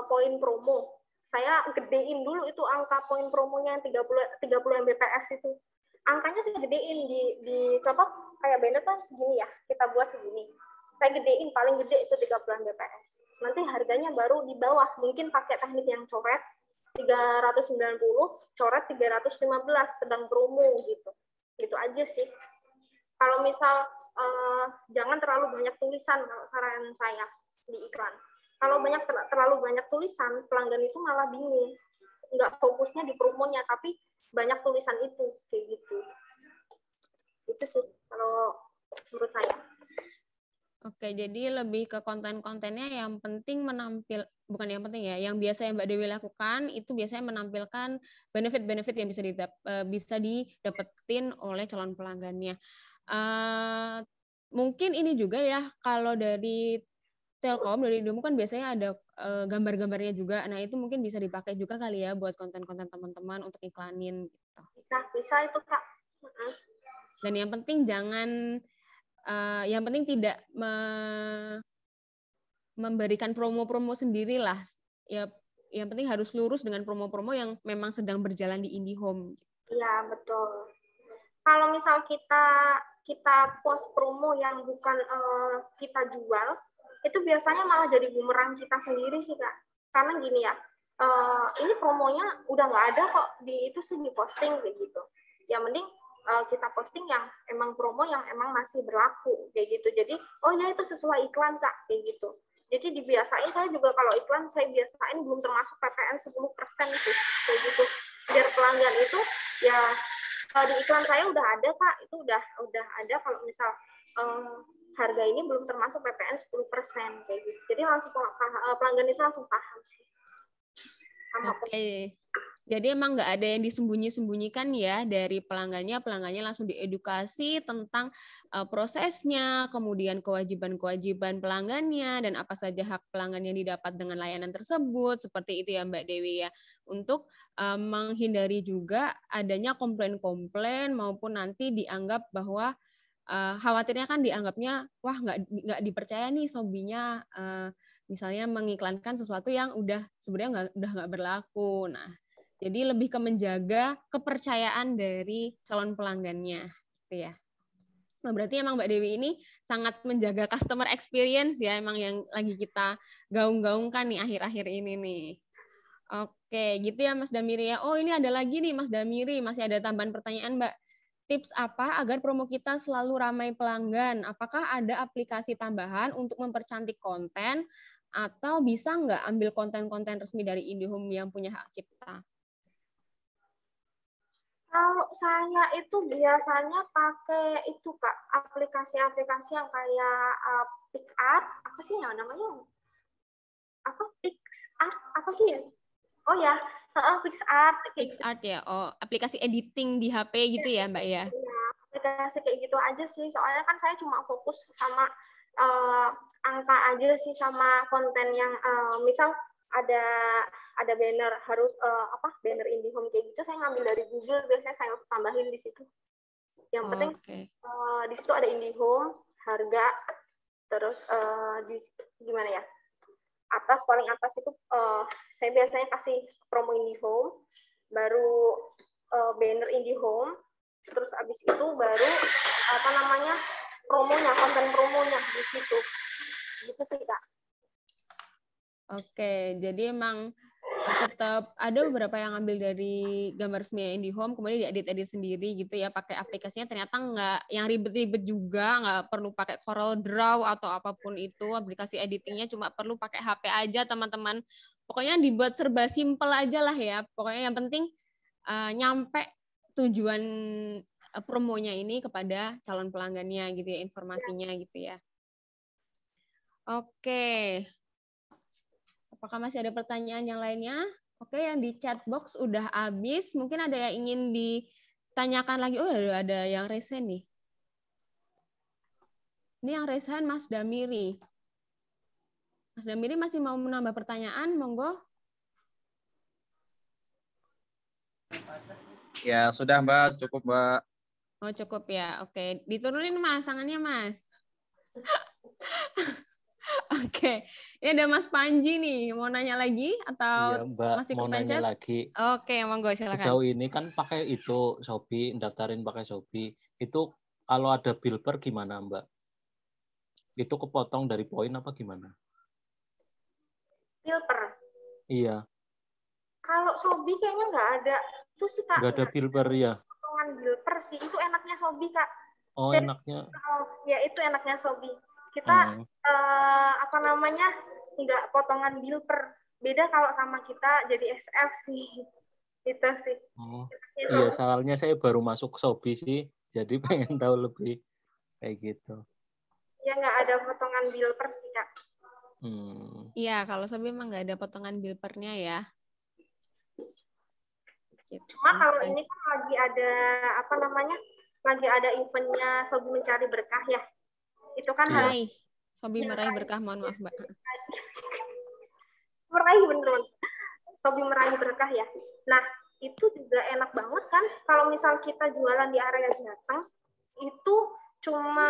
poin promo. Saya gedein dulu itu angka poin promonya yang 30 Mbps itu. Angkanya saya gedein di contoh kayak banner kan segini ya, kita buat segini. Saya gedein paling gede itu 30 Mbps. Nanti harganya baru di bawah, mungkin pakai teknik yang coret 390, coret 315 sedang promo gitu. Gitu aja sih. Kalau misal jangan terlalu banyak tulisan kalau saran saya di iklan. Kalau terlalu banyak tulisan, pelanggan itu malah bingung. Nggak fokusnya di promonya, tapi banyak tulisan itu, kayak gitu. Itu sih kalau menurut saya. Oke, jadi lebih ke konten-kontennya yang penting bukan yang penting ya, yang biasa yang Mbak Dewi lakukan itu biasanya menampilkan benefit-benefit yang bisa didapetin oleh calon pelanggannya. Mungkin ini juga ya, kalau dari Telkom, dari Indomo kan biasanya ada gambar-gambarnya juga. Nah, itu mungkin bisa dipakai juga kali ya buat konten-konten teman-teman untuk iklanin gitu. Bisa itu, Kak. Dan yang penting tidak memberikan promo-promo sendiri lah. Ya, yang penting harus lurus dengan promo-promo yang memang sedang berjalan di IndiHome. Iya, betul. Kalau misal kita post promo yang bukan kita jual, itu biasanya malah jadi bumerang kita sendiri sih Kak. Karena gini ya, ini promonya udah nggak ada kok, itu sih di posting kayak gitu. Ya mending kita posting yang emang promo yang emang masih berlaku kayak gitu. Jadi oh ya itu sesuai iklan Kak kayak gitu. Jadi dibiasain, saya juga kalau iklan saya biasain belum termasuk PPN 10% sih, kayak gitu. Biar pelanggan itu ya di iklan saya udah ada Kak, itu udah ada kalau misal harga ini belum termasuk PPN 10% kayak gitu. Jadi langsung pelanggan itu langsung paham sih. Oke. Jadi emang nggak ada yang disembunyi-sembunyikan ya dari pelanggannya langsung diedukasi tentang prosesnya, kemudian kewajiban-kewajiban pelanggannya, dan apa saja hak pelanggan yang didapat dengan layanan tersebut, seperti itu ya Mbak Dewi ya, untuk menghindari juga adanya komplain-komplain maupun nanti dianggap bahwa khawatirnya kan dianggapnya, wah nggak dipercaya nih Sobinya, misalnya mengiklankan sesuatu yang sebenarnya udah nggak berlaku. Nah, jadi lebih ke menjaga kepercayaan dari calon pelanggannya, gitu ya. Nah, berarti emang Mbak Dewi ini sangat menjaga customer experience ya, emang yang lagi kita gaung-gaungkan nih akhir-akhir ini nih. Oke, gitu ya Mas Damiri ya. Oh, ini ada lagi nih Mas Damiri, masih ada tambahan pertanyaan Mbak. Tips apa agar promo kita selalu ramai pelanggan? Apakah ada aplikasi tambahan untuk mempercantik konten, atau bisa nggak ambil konten-konten resmi dari IndiHome yang punya hak cipta? Kalau saya itu biasanya pakai itu Kak, aplikasi-aplikasi yang kayak PicsArt, apa sih ya namanya? Apa PicsArt? Apa sih ya? Oh ya, PicsArt. PicsArt ya, oh aplikasi editing di HP gitu ya Mbak ya? Iya, aplikasi kayak gitu aja sih. Soalnya kan saya cuma fokus sama angka aja sih, sama konten yang misal ada banner harus banner IndiHome kayak gitu, saya ngambil dari Google, biasanya saya tambahin di situ. Yang penting di situ ada IndiHome, harga, terus gimana ya, paling atas itu saya biasanya kasih promo IndiHome, baru banner IndiHome, terus abis itu baru promonya, konten promonya di situ. Gitu sih Kak. Oke, jadi emang tetap ada beberapa yang ambil dari gambar resmi IndiHome, kemudian diedit-edit sendiri gitu ya, pakai aplikasinya. Ternyata nggak yang ribet-ribet juga, nggak perlu pakai Corel Draw atau apapun itu, aplikasi editingnya cuma perlu pakai HP aja teman-teman. Pokoknya dibuat serba simpel aja lah ya. Pokoknya yang penting nyampe tujuan promonya ini kepada calon pelanggannya gitu ya, informasinya gitu ya. Oke. Apakah masih ada pertanyaan yang lainnya? Oke, yang di chat box udah habis. Mungkin ada yang ingin ditanyakan lagi. Oh, ada yang resen nih. Ini yang resen Mas Damiri. Mas Damiri masih mau menambah pertanyaan? Monggo. Ya, sudah Mbak. Cukup Mbak. Oh, cukup ya. Oke, diturunin Mas, tangannya Mas. Oke, ini ada Mas Panji nih, mau nanya lagi atau iya, Mbak, masih mau kepencet? nanya lagi. Oke, monggo silakan. Sejauh ini kan pakai itu Shopee, daftarin pakai Shopee. Itu kalau ada billper gimana, Mbak? Itu kepotong dari poin apa gimana? Billper? Iya. Kalau Shopee kayaknya nggak ada. Itu sih Kak. Nggak ada billper ya? Potongan billper sih, itu enaknya Shopee Kak. Oh, enaknya. Ya, itu enaknya Shopee. Kita nggak potongan billper. Beda kalau sama kita jadi SF sih. Itu sih. Oh, iya, soalnya saya baru masuk Shopee sih, jadi pengen tahu lebih kayak gitu. Ya, nggak ada potongan billper sih Kak. Iya, kalau Shopee emang nggak ada potongan billpernya ya. Gitu. Cuma kalau ini kan lagi ada lagi ada eventnya Shopee mencari berkah ya. Itu kan harus Shopee meraih berkah, mohon maaf Mbak. Meraih bener. Shopee meraih berkah ya. Nah, itu juga enak banget kan kalau misal kita jualan di area Jateng, itu cuma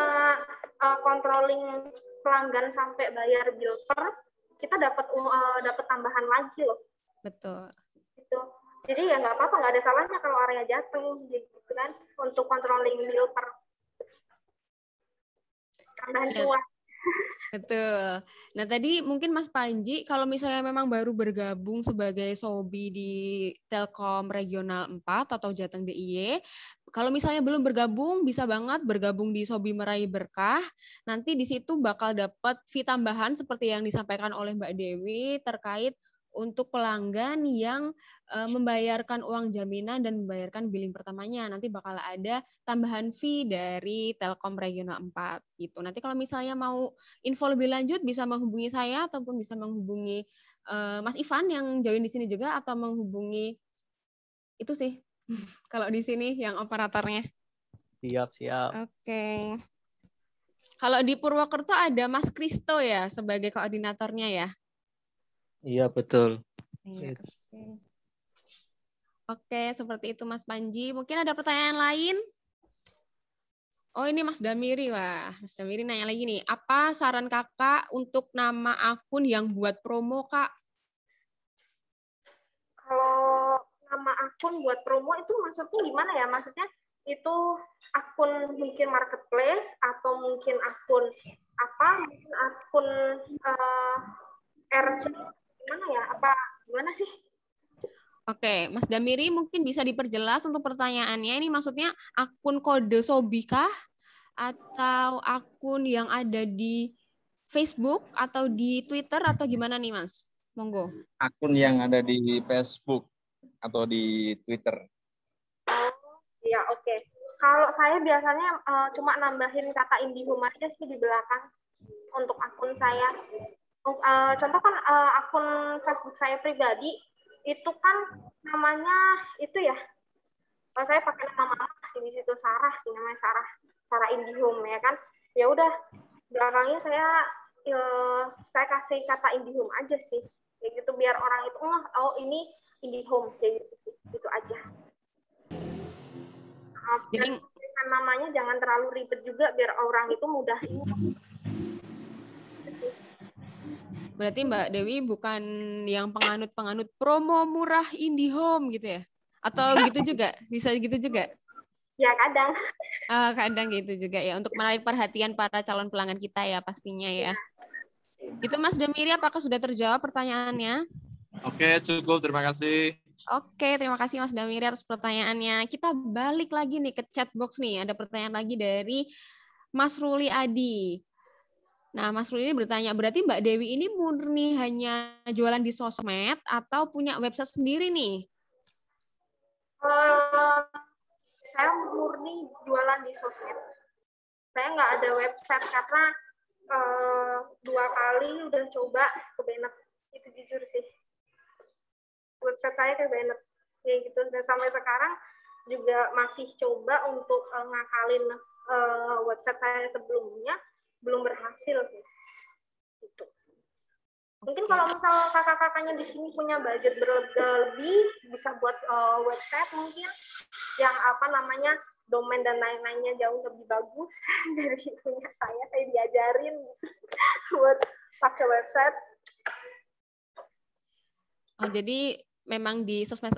controlling pelanggan sampai bayar billper, kita dapat tambahan lagi loh. Betul. Gitu. Jadi ya nggak apa-apa, nggak ada salahnya kalau area Jateng gitu kan untuk controlling billper. Tambahan cuan. Betul. Nah, tadi mungkin Mas Panji, kalau misalnya memang baru bergabung sebagai Sobi di Telkom Regional 4 atau Jateng DIY, kalau misalnya belum bergabung, bisa banget bergabung di Sobi Meraih Berkah. Nanti di situ bakal dapat fee tambahan seperti yang disampaikan oleh Mbak Dewi terkait untuk pelanggan yang membayarkan uang jaminan dan membayarkan billing pertamanya. Nanti bakal ada tambahan fee dari Telkom Regional 4 gitu. Nanti kalau misalnya mau info lebih lanjut bisa menghubungi saya ataupun bisa menghubungi Mas Ivan yang join di sini juga, atau menghubungi itu sih. Kalau di sini yang operatornya. Siap. Oke. Kalau di Purwokerto ada Mas Kristo ya sebagai koordinatornya ya? Iya, betul. Iya. Oke, seperti itu Mas Panji. Mungkin ada pertanyaan lain? Oh, ini Mas Damiri. Wah, Mas Damiri nanya lagi nih. Apa saran kakak untuk nama akun yang buat promo, Kak? Kalau nama akun buat promo itu maksudnya gimana ya? Maksudnya itu akun mungkin marketplace atau mungkin akun apa? Mungkin akun RC gimana ya? Apa gimana sih? Oke, Mas Damiri mungkin bisa diperjelas untuk pertanyaannya. Ini maksudnya akun kode Sobi kah? Atau akun yang ada di Facebook atau di Twitter atau gimana nih, Mas? Monggo. Akun yang ada di Facebook atau di Twitter. Oh, ya oke. Kalau saya biasanya cuma nambahin kata IndiHome aja sih di belakang untuk akun saya. Contoh kan akun Facebook saya pribadi itu kan namanya itu ya. Saya pakai nama mama sih di situ, Sarah sih namanya, Sarah IndiHome ya kan. Ya udah belakangnya saya kasih kata IndiHome aja sih. Kayak gitu biar orang itu oh ini IndiHome kayak gitu sih. Gitu aja. Jadi namanya jangan terlalu ribet juga biar orang itu mudah ingat. Berarti Mbak Dewi bukan yang penganut promo murah IndiHome gitu ya? Atau gitu juga? Bisa gitu juga? Ya kadang. Kadang gitu juga ya, untuk menarik perhatian para calon pelanggan kita ya pastinya ya. Itu Mas Damiri, apakah sudah terjawab pertanyaannya? Oke, cukup. Terima kasih. Oke, terima kasih Mas Damiri atas pertanyaannya. Kita balik lagi nih ke chat box nih. Ada pertanyaan lagi dari Mas Ruli Adi. Nah, Mas Ruli ini bertanya, berarti Mbak Dewi ini murni hanya jualan di sosmed atau punya website sendiri nih? Saya murni jualan di sosmed. Saya nggak ada website karena 2 kali udah coba kebenet. Itu jujur sih. Website saya kebenet. Kayak gitu. Dan sampai sekarang juga masih coba untuk ngakalin website saya sebelumnya, belum berhasil sih. Gitu. Mungkin kalau misal kakak-kakaknya di sini punya budget berlebih, bisa buat website mungkin yang domain dan lain-lainnya jauh lebih bagus dari punya saya diajarin buat pakai website. Oh, jadi memang di sosmed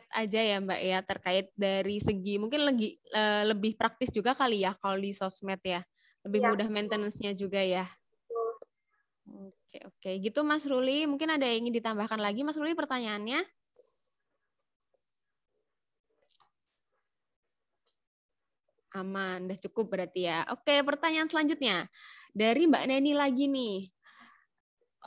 aja ya Mbak ya, terkait dari segi mungkin lebih praktis juga kali ya kalau di sosmed ya, lebih mudah maintenance-nya juga ya. Oke, gitu Mas Ruli. Mungkin ada yang ingin ditambahkan lagi Mas Ruli pertanyaannya? Aman, udah cukup berarti ya. Oke, pertanyaan selanjutnya dari Mbak Neni lagi nih.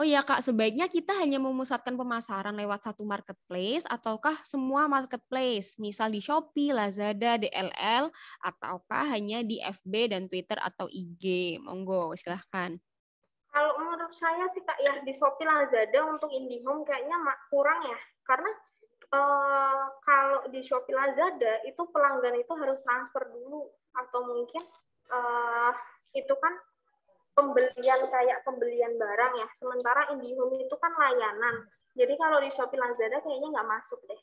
Oh ya Kak, sebaiknya kita hanya memusatkan pemasaran lewat satu marketplace ataukah semua marketplace, misal di Shopee, Lazada, DLL, ataukah hanya di FB dan Twitter atau IG? Monggo, silahkan. Kalau menurut saya sih Kak ya di Shopee, Lazada untuk IndiHome kayaknya kurang ya, karena kalau di Shopee, Lazada itu pelanggan itu harus transfer dulu atau mungkin itu kan pembelian barang ya. Sementara IndiHome itu kan layanan. Jadi kalau di Shopee, Lazada kayaknya nggak masuk deh.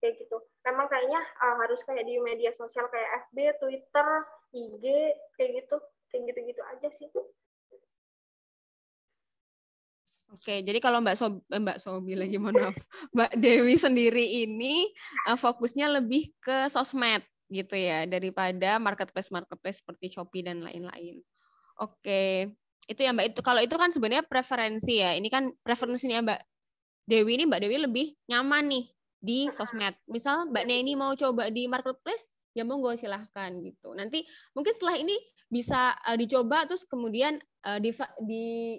Kayak gitu. Memang kayaknya harus kayak di media sosial kayak FB, Twitter, IG, kayak gitu. Kayak gitu-gitu aja sih. Oke, jadi kalau Mbak Sobi lagi, mohon maaf, Mbak Dewi sendiri ini fokusnya lebih ke sosmed gitu ya, daripada marketplace seperti Shopee dan lain-lain. Oke, itu ya Mbak. Itu kalau itu kan sebenarnya preferensi ya. Ini kan preferensinya Mbak Dewi lebih nyaman nih di sosmed. Misal Mbak Neni mau coba di marketplace, ya monggo silahkan gitu. Nanti mungkin setelah ini bisa dicoba, terus kemudian di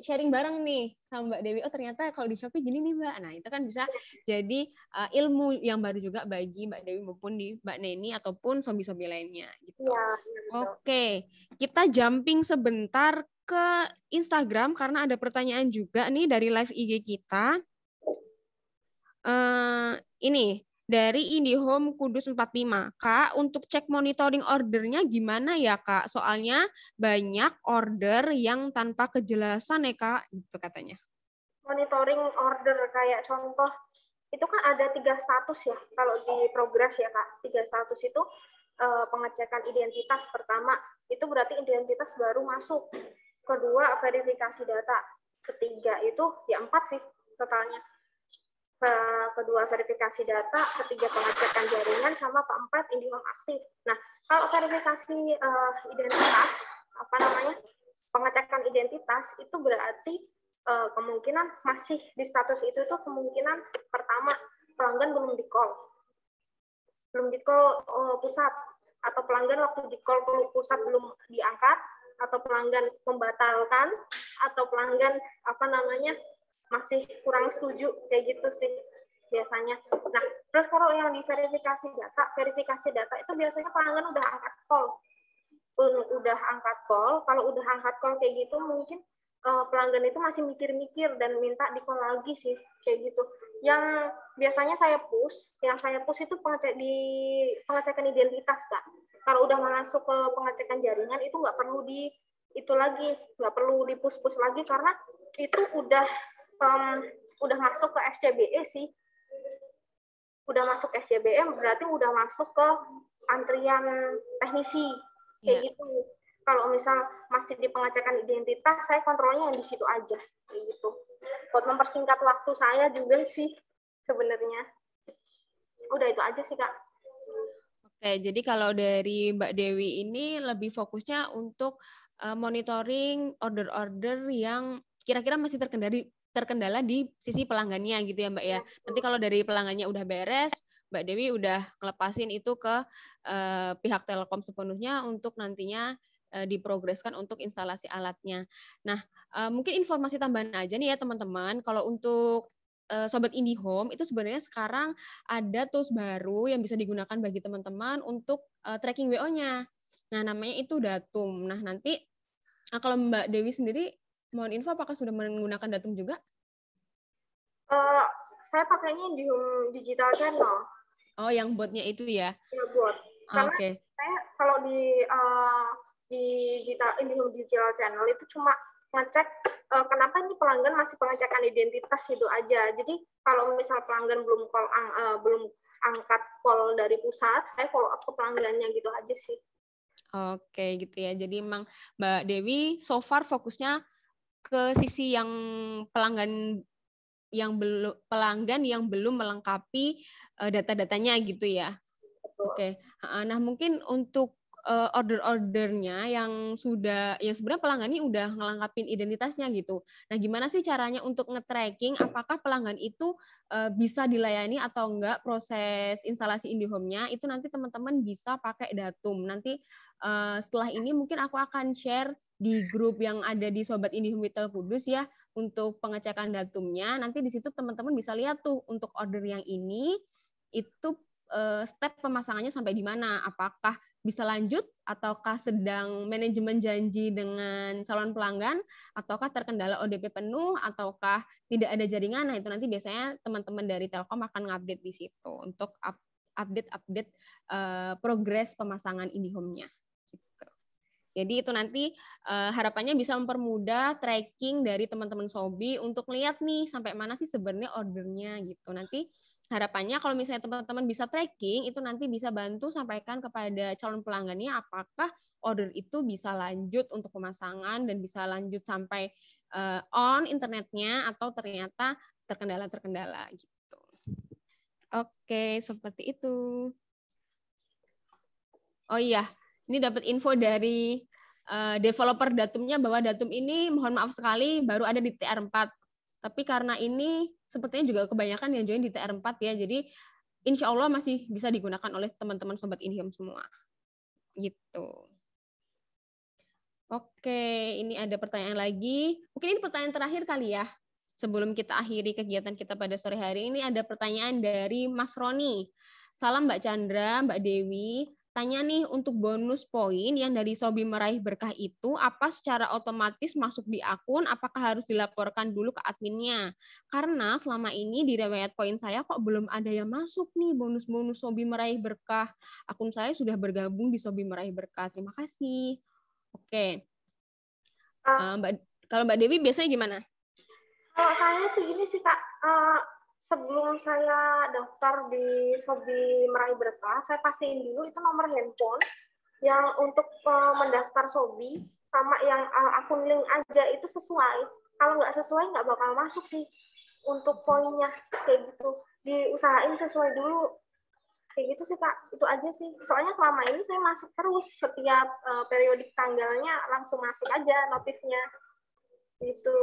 sharing bareng nih sama Mbak Dewi. Oh ternyata kalau di Shopee gini nih Mbak. Nah itu kan bisa jadi ilmu yang baru juga bagi Mbak Dewi maupun di Mbak Neni ataupun sobi-sobi lainnya gitu. Ya, Oke, kita jumping sebentar ke Instagram karena ada pertanyaan juga nih dari live IG kita. Ini dari IndiHome Kudus 45. Kak, untuk cek monitoring ordernya gimana ya, Kak? Soalnya banyak order yang tanpa kejelasan ya, Kak, gitu katanya. Monitoring order kayak contoh, itu kan ada 3 status ya, kalau di progress ya, Kak. 3 status itu pengecekan identitas pertama, itu berarti identitas baru masuk. Kedua, verifikasi data. Ketiga itu, ya 4 sih totalnya. Kedua verifikasi data, ketiga pengecekan jaringan, sama keempat IndiHome aktif. Nah, kalau verifikasi identitas, pengecekan identitas itu berarti kemungkinan masih di status itu tuh kemungkinan pertama pelanggan belum di-call pusat, atau pelanggan waktu di-call pusat belum diangkat, atau pelanggan membatalkan, atau pelanggan masih kurang setuju, kayak gitu sih biasanya. Nah, terus kalau yang di verifikasi data itu biasanya pelanggan udah angkat call. Kalau udah angkat call kayak gitu mungkin pelanggan itu masih mikir-mikir dan minta di-call lagi sih, kayak gitu. Yang biasanya saya push itu pengecekan identitas, Kak. Kalau udah masuk ke pengecekan jaringan itu nggak perlu nggak perlu di-push lagi, karena itu udah masuk ke SCBE sih. Udah masuk SCBE berarti udah masuk ke antrian teknisi, kayak gitu. Kalau misal masih di pengecekan identitas, saya kontrolnya yang di situ aja, kayak gitu. Buat mempersingkat waktu saya juga sih sebenarnya. Udah itu aja sih, Kak. Oke, jadi kalau dari Mbak Dewi ini lebih fokusnya untuk monitoring order-order yang kira-kira masih terkendala di sisi pelanggannya gitu ya Mbak ya. Nanti kalau dari pelanggannya udah beres, Mbak Dewi udah ngelepasin itu ke pihak Telkom sepenuhnya untuk nantinya diprogreskan untuk instalasi alatnya. Nah, mungkin informasi tambahan aja nih ya teman-teman, kalau untuk Sobat IndiHome itu sebenarnya sekarang ada tools baru yang bisa digunakan bagi teman-teman untuk tracking WO-nya. Nah, namanya itu Datum. Nah, nanti kalau Mbak Dewi sendiri mohon info apakah sudah menggunakan Datum juga? Saya pakainya IndiHome Digital Channel. Oh, yang botnya itu ya? Ya, bot. Karena saya kalau di IndiHome Digital Channel itu cuma ngecek kenapa ini pelanggan masih pengecekan identitas itu aja. Jadi kalau misal pelanggan belum angkat call dari pusat, saya follow up ke pelanggannya gitu aja sih. Oke, gitu ya. Jadi memang Mbak Dewi so far fokusnya ke sisi yang pelanggan yang belum melengkapi data-datanya gitu ya. Oke. Nah, mungkin untuk order-ordernya yang sebenarnya pelanggan ini udah ngelengkapin identitasnya gitu. Nah, gimana sih caranya untuk nge-tracking apakah pelanggan itu bisa dilayani atau enggak proses instalasi IndiHome-nya? Itu nanti teman-teman bisa pakai Datum. Nanti setelah ini mungkin aku akan share di grup yang ada di Sobat IndiHome Retail Kudus ya untuk pengecekan Datumnya. Nanti di situ teman-teman bisa lihat tuh untuk order yang ini itu step pemasangannya sampai di mana, apakah bisa lanjut ataukah sedang manajemen janji dengan calon pelanggan, ataukah terkendala ODP penuh, ataukah tidak ada jaringan. Nah, itu nanti biasanya teman-teman dari Telkom akan ngupdate di situ untuk update progres pemasangan IndiHome-nya. Gitu. Jadi itu nanti harapannya bisa mempermudah tracking dari teman-teman Sobi untuk lihat nih sampai mana sih sebenarnya ordernya gitu. Nanti harapannya kalau misalnya teman-teman bisa tracking, itu nanti bisa bantu sampaikan kepada calon pelanggannya apakah order itu bisa lanjut untuk pemasangan dan bisa lanjut sampai on internetnya atau ternyata terkendala gitu. Oke, seperti itu. Oh iya, ini dapat info dari developer Datumnya bahwa Datum ini mohon maaf sekali baru ada di TR4. Tapi karena ini sepertinya juga kebanyakan yang join di TR4 ya, jadi insya Allah masih bisa digunakan oleh teman-teman Sobat IndiHome semua. Gitu. Oke, ini ada pertanyaan lagi. Mungkin ini pertanyaan terakhir kali ya. Sebelum kita akhiri kegiatan kita pada sore hari ini, ada pertanyaan dari Mas Roni. Salam Mbak Chandra, Mbak Dewi. Tanya nih, untuk bonus poin yang dari Sobi Meraih Berkah itu, apa secara otomatis masuk di akun, apakah harus dilaporkan dulu ke adminnya? Karena selama ini di riwayat poin saya kok belum ada yang masuk nih bonus-bonus Sobi Meraih Berkah. Akun saya sudah bergabung di Sobi Meraih Berkah. Terima kasih. Oke. Kalau Mbak Dewi biasanya gimana? Kalau saya sih gini sih Kak, sebelum saya daftar di Sobi Meraih Berkah, saya pastiin dulu itu nomor handphone yang untuk mendaftar Sobi sama yang akun link aja itu sesuai. Kalau nggak sesuai nggak bakal masuk sih untuk poinnya kayak gitu. Diusahain sesuai dulu. Kayak gitu sih Kak, itu aja sih. Soalnya selama ini saya masuk terus, setiap periodik tanggalnya langsung masuk aja notifnya. Gitu.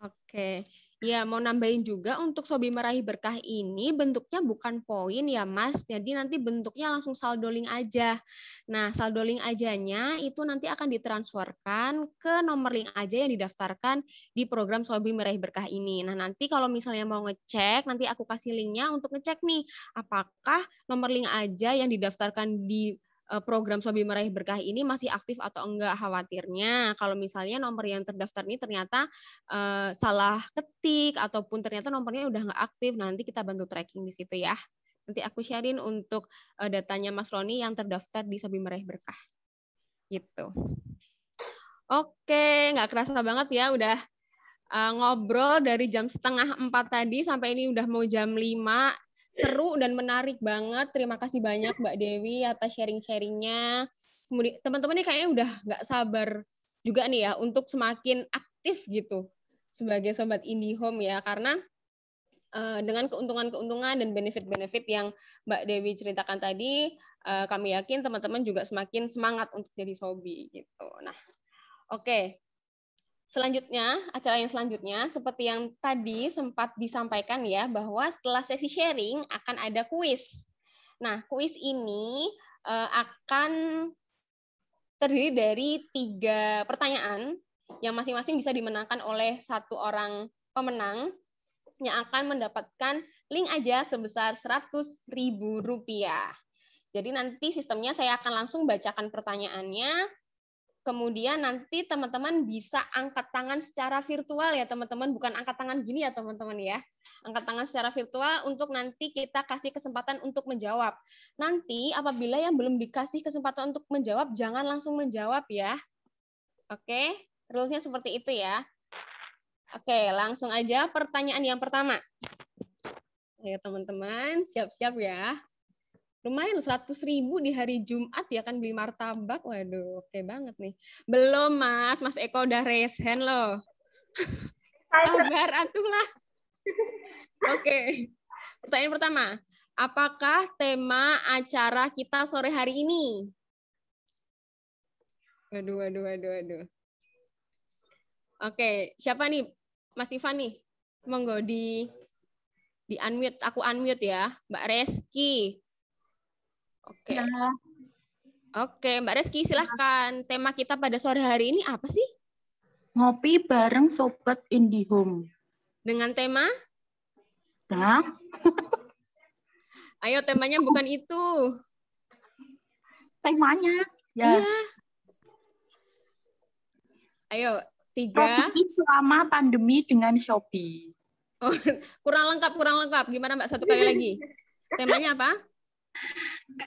Oke, ya mau nambahin juga untuk Sobi Meraih Berkah ini bentuknya bukan poin ya Mas, jadi nanti bentuknya langsung saldo link aja. Nah saldo link ajanya itu nanti akan ditransferkan ke nomor link aja yang didaftarkan di program Sobi Meraih Berkah ini. Nah nanti kalau misalnya mau ngecek, nanti aku kasih linknya untuk ngecek nih, apakah nomor link aja yang didaftarkan di program Sobi Meraih Berkah ini masih aktif atau enggak. Khawatirnya kalau misalnya nomor yang terdaftar ini ternyata salah ketik ataupun ternyata nomornya udah nggak aktif, nanti kita bantu tracking di situ ya. Nanti aku sharein untuk datanya Mas Roni yang terdaftar di Sobi Meraih Berkah. Gitu. Oke, nggak kerasa banget ya udah ngobrol dari jam 3:30 tadi sampai ini udah mau jam 5. Seru dan menarik banget. Terima kasih banyak Mbak Dewi atas sharing-sharingnya. Kemudian teman-teman ini kayaknya udah nggak sabar juga nih ya untuk semakin aktif gitu sebagai Sobat IndiHome ya, karena dengan keuntungan-keuntungan dan benefit-benefit yang Mbak Dewi ceritakan tadi, kami yakin teman-teman juga semakin semangat untuk jadi Sobi gitu. Nah, oke. Selanjutnya, acara yang selanjutnya, seperti yang tadi sempat disampaikan ya, bahwa setelah sesi sharing akan ada kuis. Nah, kuis ini akan terdiri dari 3 pertanyaan yang masing-masing bisa dimenangkan oleh 1 orang pemenang yang akan mendapatkan link aja sebesar Rp100.000. Jadi nanti sistemnya saya akan langsung bacakan pertanyaannya. Kemudian nanti teman-teman bisa angkat tangan secara virtual ya teman-teman, bukan angkat tangan gini ya teman-teman ya. Angkat tangan secara virtual untuk nanti kita kasih kesempatan untuk menjawab. Nanti apabila yang belum dikasih kesempatan untuk menjawab, jangan langsung menjawab ya. Oke, rules-nya seperti itu ya. Oke, langsung aja pertanyaan yang pertama. Ayo teman-teman, siap-siap ya. Lumayan 100.000 di hari Jumat ya kan beli martabak. Waduh, oke banget nih. Belum Mas Eko udah raise hand loh. Sabar atulah. Oke. Pertanyaan pertama, apakah tema acara kita sore hari ini? Waduh. Oke, siapa nih? Mas Ivan nih. Monggo di unmute, aku unmute ya. Mbak Reski. Oke. Ya. Oke, Mbak Reski silahkan. Tema kita pada sore hari ini apa sih? Ngopi bareng Sobat IndiHome. Dengan tema? Nah. Ayo temanya bukan itu. Temanya. Ya. Iya. Ayo, 3. Produktif selama pandemi dengan Shopee. Oh, kurang lengkap. Gimana Mbak? 1 kali lagi. Temanya apa?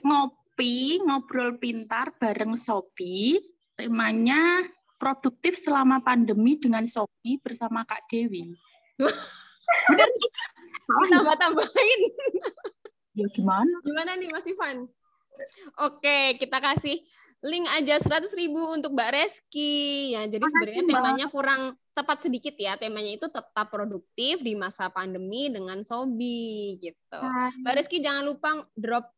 Ngopi, ngobrol pintar bareng Shopee. Temanya produktif selama pandemi dengan Shopee bersama Kak Dewi. Benar nih? Tambahin. Ya gimana? Gimana nih Mas Ivan? Oke, kita kasih link aja 100.000 untuk Mbak Reski. Ya, jadi sebenarnya temanya kurang tepat sedikit ya. Temanya itu tetap produktif di masa pandemi dengan Sobi gitu. Mbak Reski jangan lupa drop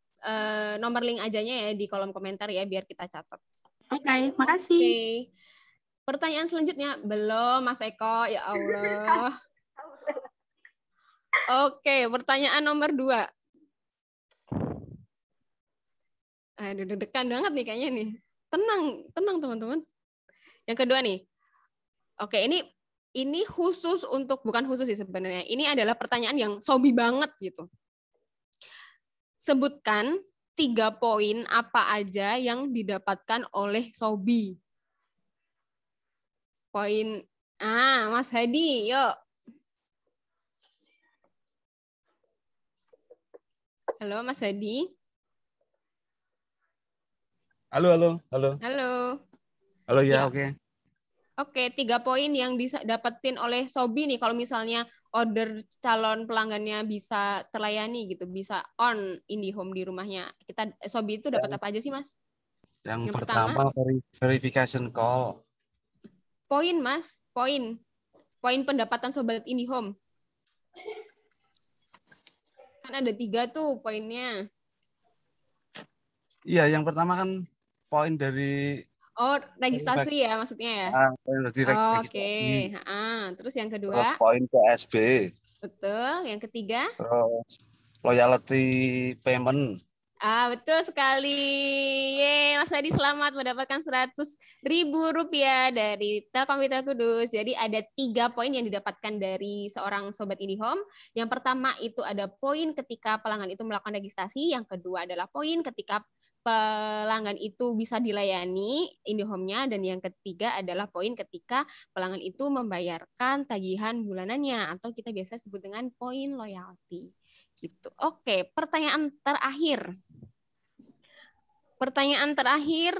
nomor link ajanya ya di kolom komentar ya biar kita catat. Oke, makasih. Oke. Pertanyaan selanjutnya belum Mas Eko, ya Allah. Oke, pertanyaan nomor 2. Aduh, deg-degan banget nih kayaknya nih. Tenang teman-teman. Yang kedua nih. Oke, ini khusus untuk, bukan khusus sih sebenarnya. Ini adalah pertanyaan yang sobi banget gitu. Sebutkan 3 poin apa aja yang didapatkan oleh sobi. Poin, Mas Hadi, yuk. Halo, Mas Hadi. Halo. Halo ya, oke. Oke, 3 poin yang didapetin oleh sobi nih kalau misalnya order calon pelanggannya bisa terlayani gitu, bisa on IndiHome di rumahnya. Sobi itu dapat apa aja sih, Mas? Yang pertama verification call. Poin, Mas. Poin pendapatan sobat IndiHome. Kan ada 3 tuh poinnya. Iya, yang pertama kan poin dari registrasi ya maksudnya ya? Oke. Terus yang kedua? Terus poin PSB. Betul. Yang ketiga? Terus loyalty payment. Betul sekali. Yeay, Mas Hadi selamat mendapatkan Rp100.000 dari Telkomsel Kudus. Jadi ada 3 poin yang didapatkan dari seorang sobat IndiHome. Yang pertama itu ada poin ketika pelanggan itu melakukan registrasi. Yang kedua adalah poin ketika pelanggan itu bisa dilayani IndiHome-nya, dan yang ketiga adalah poin ketika pelanggan itu membayarkan tagihan bulanannya atau kita biasa sebut dengan poin loyalty. Gitu. Oke, pertanyaan terakhir.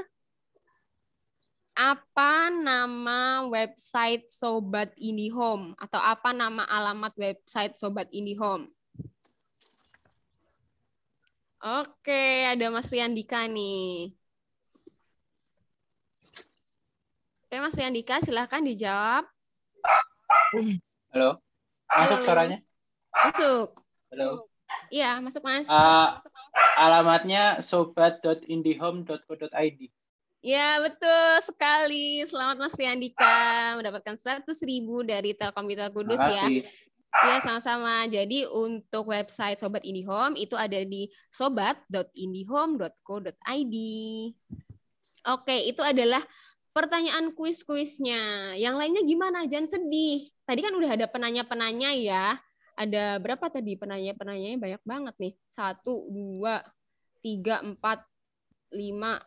Apa nama website Sobat IndiHome atau apa nama alamat website Sobat IndiHome? Oke, ada Mas Riyandika nih. Oke, Mas Riyandika, silahkan dijawab. Halo, masuk suaranya? Masuk. Halo. Iya, masuk Mas. Alamatnya sobat.indihome.co.id. Ya, betul sekali. Selamat Mas Riyandika mendapatkan 100.000 dari Telkomsel Kudus ya. Iya, sama-sama. Jadi untuk website Sobat IndiHome itu ada di sobat.indihome.co.id. Oke, itu adalah pertanyaan kuis-kuisnya. Yang lainnya gimana? Jangan sedih. Tadi kan udah ada penanya-penanya ya. Ada berapa tadi penanya-penanyanya? Banyak banget nih. 1, 2, 3, 4, 5,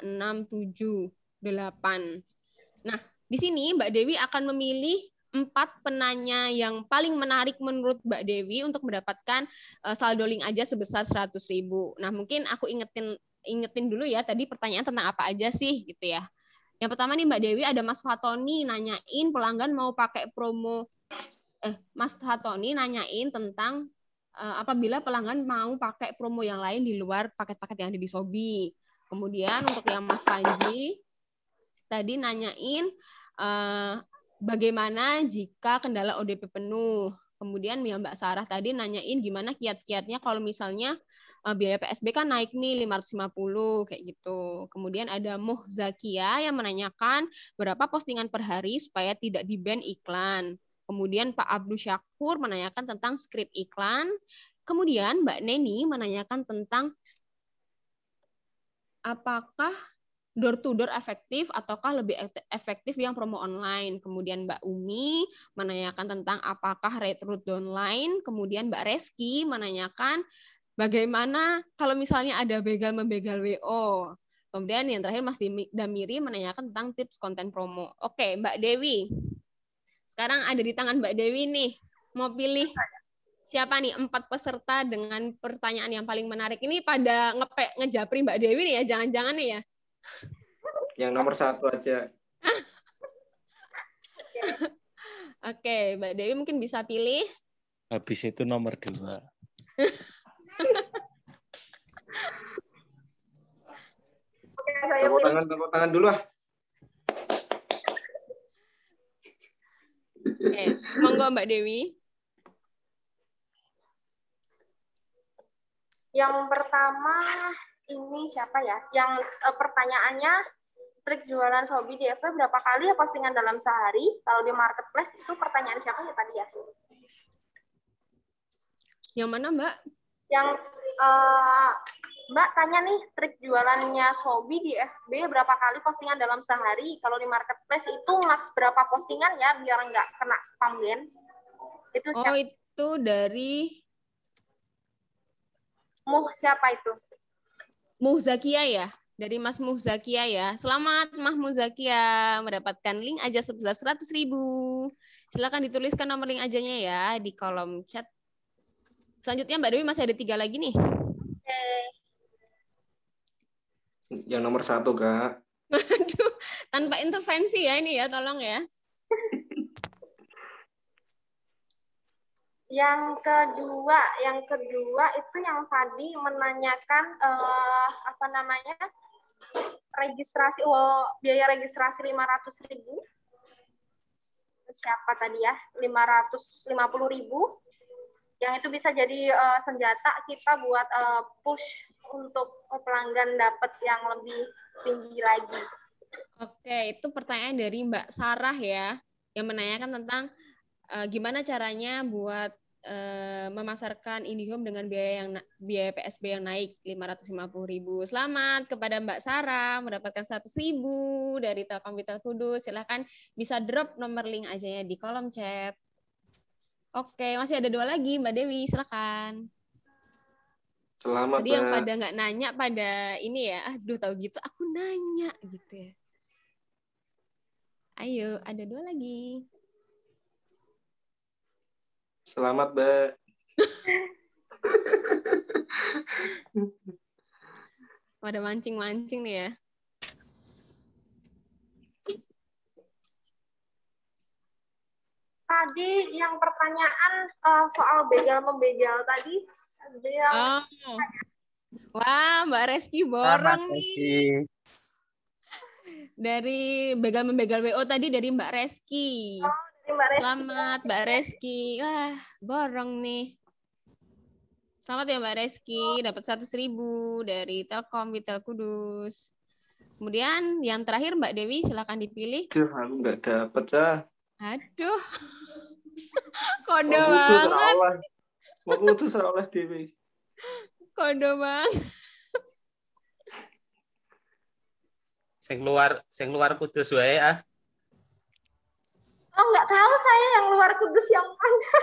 6, 7, 8. Nah, di sini Mbak Dewi akan memilih 4 penanya yang paling menarik menurut Mbak Dewi untuk mendapatkan saldo link aja sebesar 100.000. Nah, mungkin aku ingetin dulu ya tadi pertanyaan tentang apa aja sih gitu ya. Yang pertama nih Mbak Dewi, ada Mas Fatoni nanyain pelanggan mau pakai promo Mas Fatoni nanyain tentang apabila pelanggan mau pakai promo yang lain di luar paket-paket yang ada di Sobi. Kemudian untuk yang Mas Panji tadi nanyain bagaimana jika kendala ODP penuh. Kemudian ya Mbak Sarah tadi nanyain gimana kiat-kiatnya kalau misalnya biaya PSB kan naik nih 550 kayak gitu. Kemudian ada Muh Zakia yang menanyakan berapa postingan per hari supaya tidak di-ban iklan. Kemudian Pak Abdul Syakur menanyakan tentang skrip iklan. Kemudian Mbak Neni menanyakan tentang apakah door-to-door efektif ataukah lebih efektif yang promo online. Kemudian Mbak Umi menanyakan tentang apakah route downline. Kemudian Mbak Reski menanyakan bagaimana kalau misalnya ada begal-membegal WO. Kemudian yang terakhir Mas Damiri menanyakan tentang tips konten promo. Oke, Mbak Dewi. Sekarang ada di tangan Mbak Dewi nih. Mau pilih siapa nih 4 peserta dengan pertanyaan yang paling menarik. Ini pada ngejapri Mbak Dewi nih ya, jangan-jangan nih ya. Yang nomor 1 aja. Oke, Mbak Dewi mungkin bisa pilih. Habis itu nomor 2. Tepuk tangan dulu ah. Oke, monggo Mbak Dewi. Yang pertama ini siapa ya? Yang pertanyaannya trik jualan Sobi di FB berapa kali ya postingan dalam sehari? Kalau di marketplace itu pertanyaan siapa ya tadi ya? Yang mana Mbak? Yang Mbak tanya nih, trik jualannya Shopee di FB berapa kali postingan dalam sehari? Kalau di marketplace itu max berapa postingan ya biar nggak kena spam ban? Itu siapa? Oh, itu dari siapa itu? Muhzakia ya? Dari Mas Muhzakia ya. Selamat Mas Muhzakia mendapatkan link aja sebesar 100.000. Silakan dituliskan nomor link ajanya ya di kolom chat. Selanjutnya Mbak Dewi masih ada 3 lagi nih. Yang nomor 1, Kak. Aduh, tanpa intervensi ya ini ya, tolong ya. Yang kedua itu yang tadi menanyakan registrasi, biaya registrasi 500.000. Siapa tadi ya? 550.000. Yang itu bisa jadi senjata kita buat push untuk pelanggan dapat yang lebih tinggi lagi. Oke, itu pertanyaan dari Mbak Sarah ya, yang menanyakan tentang gimana caranya buat memasarkan IndiHome dengan biaya PSB yang naik 550.000. Selamat kepada Mbak Sarah mendapatkan 100.000 dari Telkomsel Kudus. Silakan bisa drop nomor link aja ya di kolom chat. Oke, masih ada 2 lagi Mbak Dewi, silakan. Selamat, Tadi yang pada nggak nanya pada ini ya, aduh tahu gitu aku nanya gitu ya. Ayo, ada 2 lagi. Selamat, Mbak. Pada mancing-mancing nih ya. Tadi yang pertanyaan soal begal-membegal tadi. Wah, Mbak Reski borong nih. Dari begal-membegal WO tadi dari Mbak Reski. Selamat Mbak Reski. Wah, borong nih. Selamat ya Mbak Reski, dapat 100.000 dari Telkomsel Kudus. Kemudian yang terakhir Mbak Dewi, silakan dipilih. Aduh, aku nggak dapat, Cah. Aduh. Kode banget. Mau putus oleh Dewi. Kode banget. Sing luar Kudus wae ah. Oh, nggak tahu saya yang luar Kudus yang mana.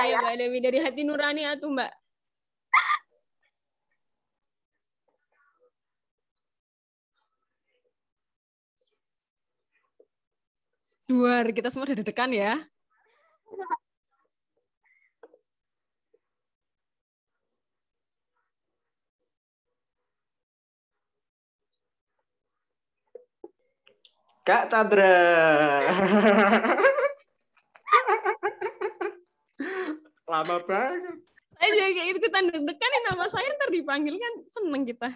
Ayo Mbak Dewi dari hati nurani atuh Mbak. Duar, kita semua udah deg-degan ya. Kak Chandra. Lama banget. Saya juga kayak ikutan deg-degan nih, nama saya ntar dipanggil kan seneng kita.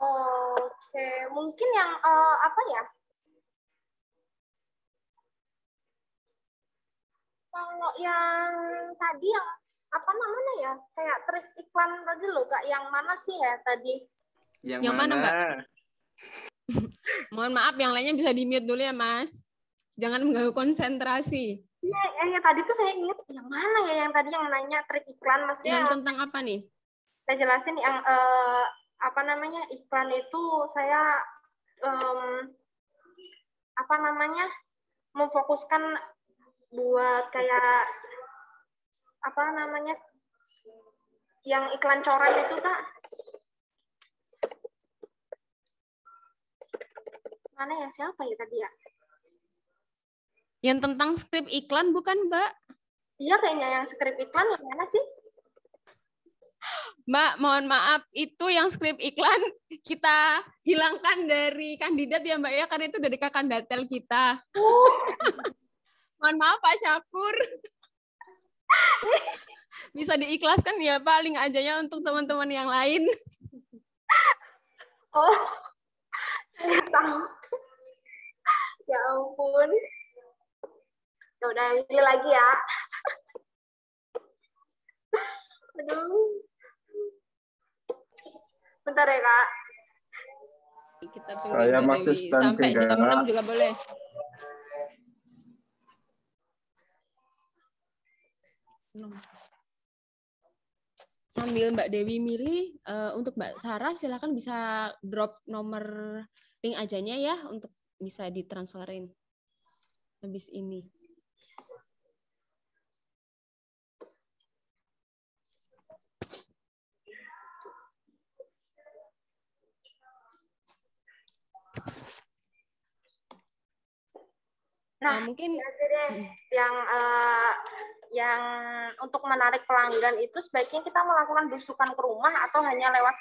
Oke, mungkin yang apa ya? Kalau yang tadi yang apa namanya ya? Kayak trik iklan tadi loh, Kak. Yang mana sih ya tadi? Yang mana, Mbak? Mohon maaf, yang lainnya bisa di-mute dulu ya, Mas. Jangan mengganggu konsentrasi. Iya, tadi tuh saya ingat yang mana ya yang tadi yang nanya trik iklan, maksudnya. Yang tentang apa nih? Saya jelasin yang apa namanya iklan itu saya apa namanya memfokuskan buat kayak apa namanya yang iklan coret itu Kak. Mana ya, siapa ya tadi ya? Yang tentang skrip iklan bukan, Mbak? Iya, kayaknya yang skrip iklan yang mana sih? Mbak, mohon maaf, itu yang skrip iklan kita hilangkan dari kandidat ya Mbak ya, karena itu dari kakandatel kita. Mohon maaf Pak Syakur. Bisa diikhlaskan ya Pak, link ajanya untuk teman-teman yang lain. Oh, saya tahu. Ya ampun. Ya udah, ini lagi ya. Aduh. Bentar ya, Kak. Kita tunggu saya Mbak masih Dewi. Sampai jam 6 juga boleh. Sambil Mbak Dewi milih, untuk Mbak Sarah silakan bisa drop nomor link ajanya ya untuk bisa ditransferin habis ini. Nah, mungkin yang untuk menarik pelanggan itu sebaiknya kita melakukan belusukan ke rumah atau hanya lewat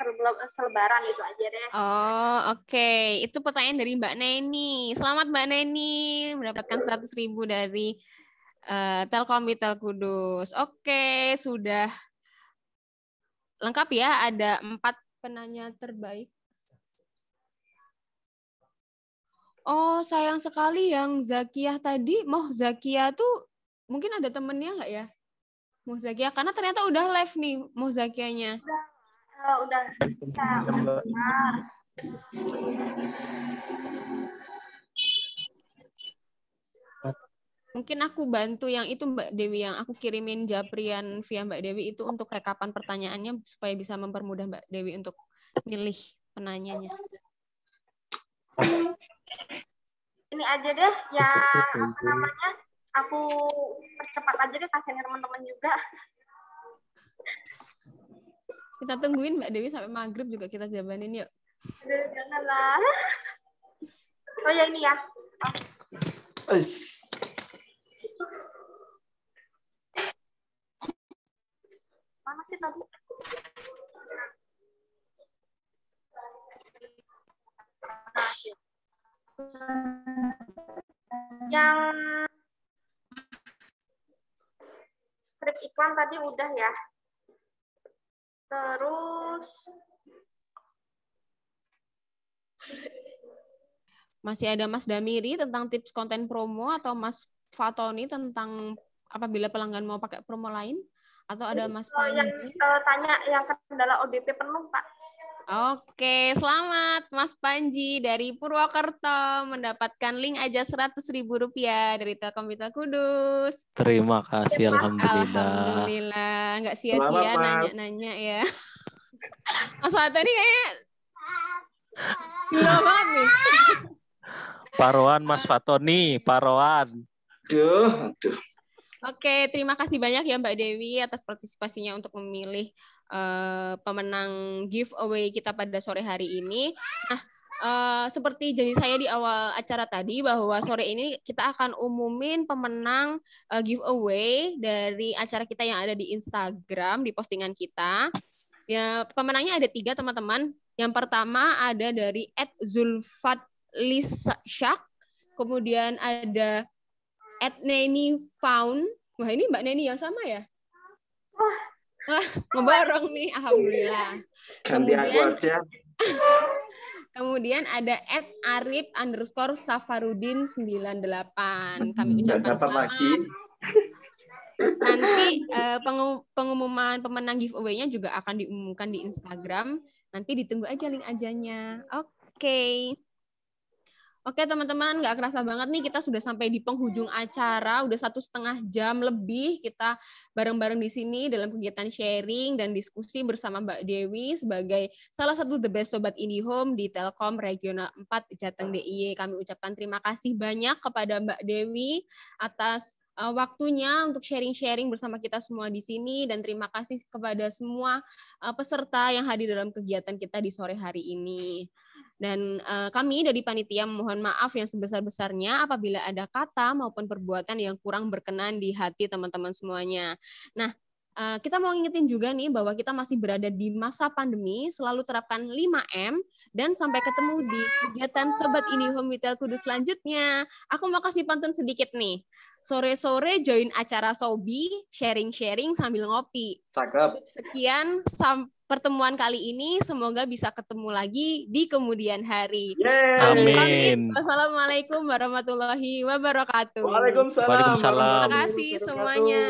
selebaran itu aja deh. Oh, oke. Itu pertanyaan dari Mbak Neni. Selamat Mbak Neni mendapatkan 100.000 dari Telkomsel Kudus. Oke, sudah lengkap ya. Ada 4 penanya terbaik. Oh, sayang sekali yang Zakiah tadi. Moh Zakiah tuh mungkin ada temennya nggak ya? Moh Zakiah, karena ternyata udah live nih Moh Zakiahnya. Udah. Mungkin aku bantu yang itu Mbak Dewi, yang aku kirimin Japrian via Mbak Dewi itu untuk rekapan pertanyaannya supaya bisa mempermudah Mbak Dewi untuk milih penanyanya. Ini aja deh yang apa namanya, aku percepat aja deh kasihin teman-teman juga. Kita tungguin Mbak Dewi sampai maghrib juga kita jabanin yuk. Janganlah. Oh ya ini ya. Mana sih tadi? Yang skrip iklan tadi udah ya. Terus masih ada Mas Damiri tentang tips konten promo atau Mas Fatoni tentang apabila pelanggan mau pakai promo lain, atau ada Mas Panji yang tanya yang kendala ODP penuh, Pak. Oke, selamat Mas Panji dari Purwokerto mendapatkan link aja Rp100.000 dari Telkomsel Kudus. Terima kasih, alhamdulillah. Alhamdulillah, nggak sia-sia nanya-nanya ya. Mas Fatoni kayaknya gila banget nih. Paroan Mas Fatoni, paroan. Aduh. Oke, terima kasih banyak ya Mbak Dewi atas partisipasinya untuk memilih pemenang giveaway kita pada sore hari ini. Nah, seperti janji saya di awal acara tadi bahwa sore ini kita akan umumin pemenang giveaway dari acara kita yang ada di Instagram, di postingan kita. Ya, pemenangnya ada 3 teman-teman. Yang pertama ada dari @zulfatlisyak, kemudian ada @nenifound. Wah, ini Mbak Neni yang sama ya? Ngeborong nih, alhamdulillah. Kemudian ada @arif_safarudin98. Kami ucapkan selamat. Nanti pengumuman pemenang giveaway-nya juga akan diumumkan di Instagram. Nanti ditunggu aja link ajanya. Oke teman-teman, nggak kerasa banget nih kita sudah sampai di penghujung acara, udah 1,5 jam lebih kita bareng-bareng di sini dalam kegiatan sharing dan diskusi bersama Mbak Dewi sebagai salah satu the best sobat IndiHome di Telkom Regional 4 Jateng DIY. Kami ucapkan terima kasih banyak kepada Mbak Dewi atas waktunya untuk sharing-sharing bersama kita semua di sini, dan terima kasih kepada semua peserta yang hadir dalam kegiatan kita di sore hari ini. Dan kami dari panitia mohon maaf yang sebesar-besarnya apabila ada kata maupun perbuatan yang kurang berkenan di hati teman-teman semuanya. Nah, kita mau ngingetin juga nih bahwa kita masih berada di masa pandemi, selalu terapkan 5M, dan sampai ketemu di kegiatan Sobat IndiHome Retail Kudus selanjutnya. Aku mau kasih pantun sedikit nih. Sore-sore join acara Sobi, sharing-sharing sambil ngopi. Cakep. Sekian pertemuan kali ini, semoga bisa ketemu lagi di kemudian hari. Amin. Wassalamualaikum warahmatullahi wabarakatuh. Waalaikumsalam. Waalaikumsalam. Terima kasih semuanya.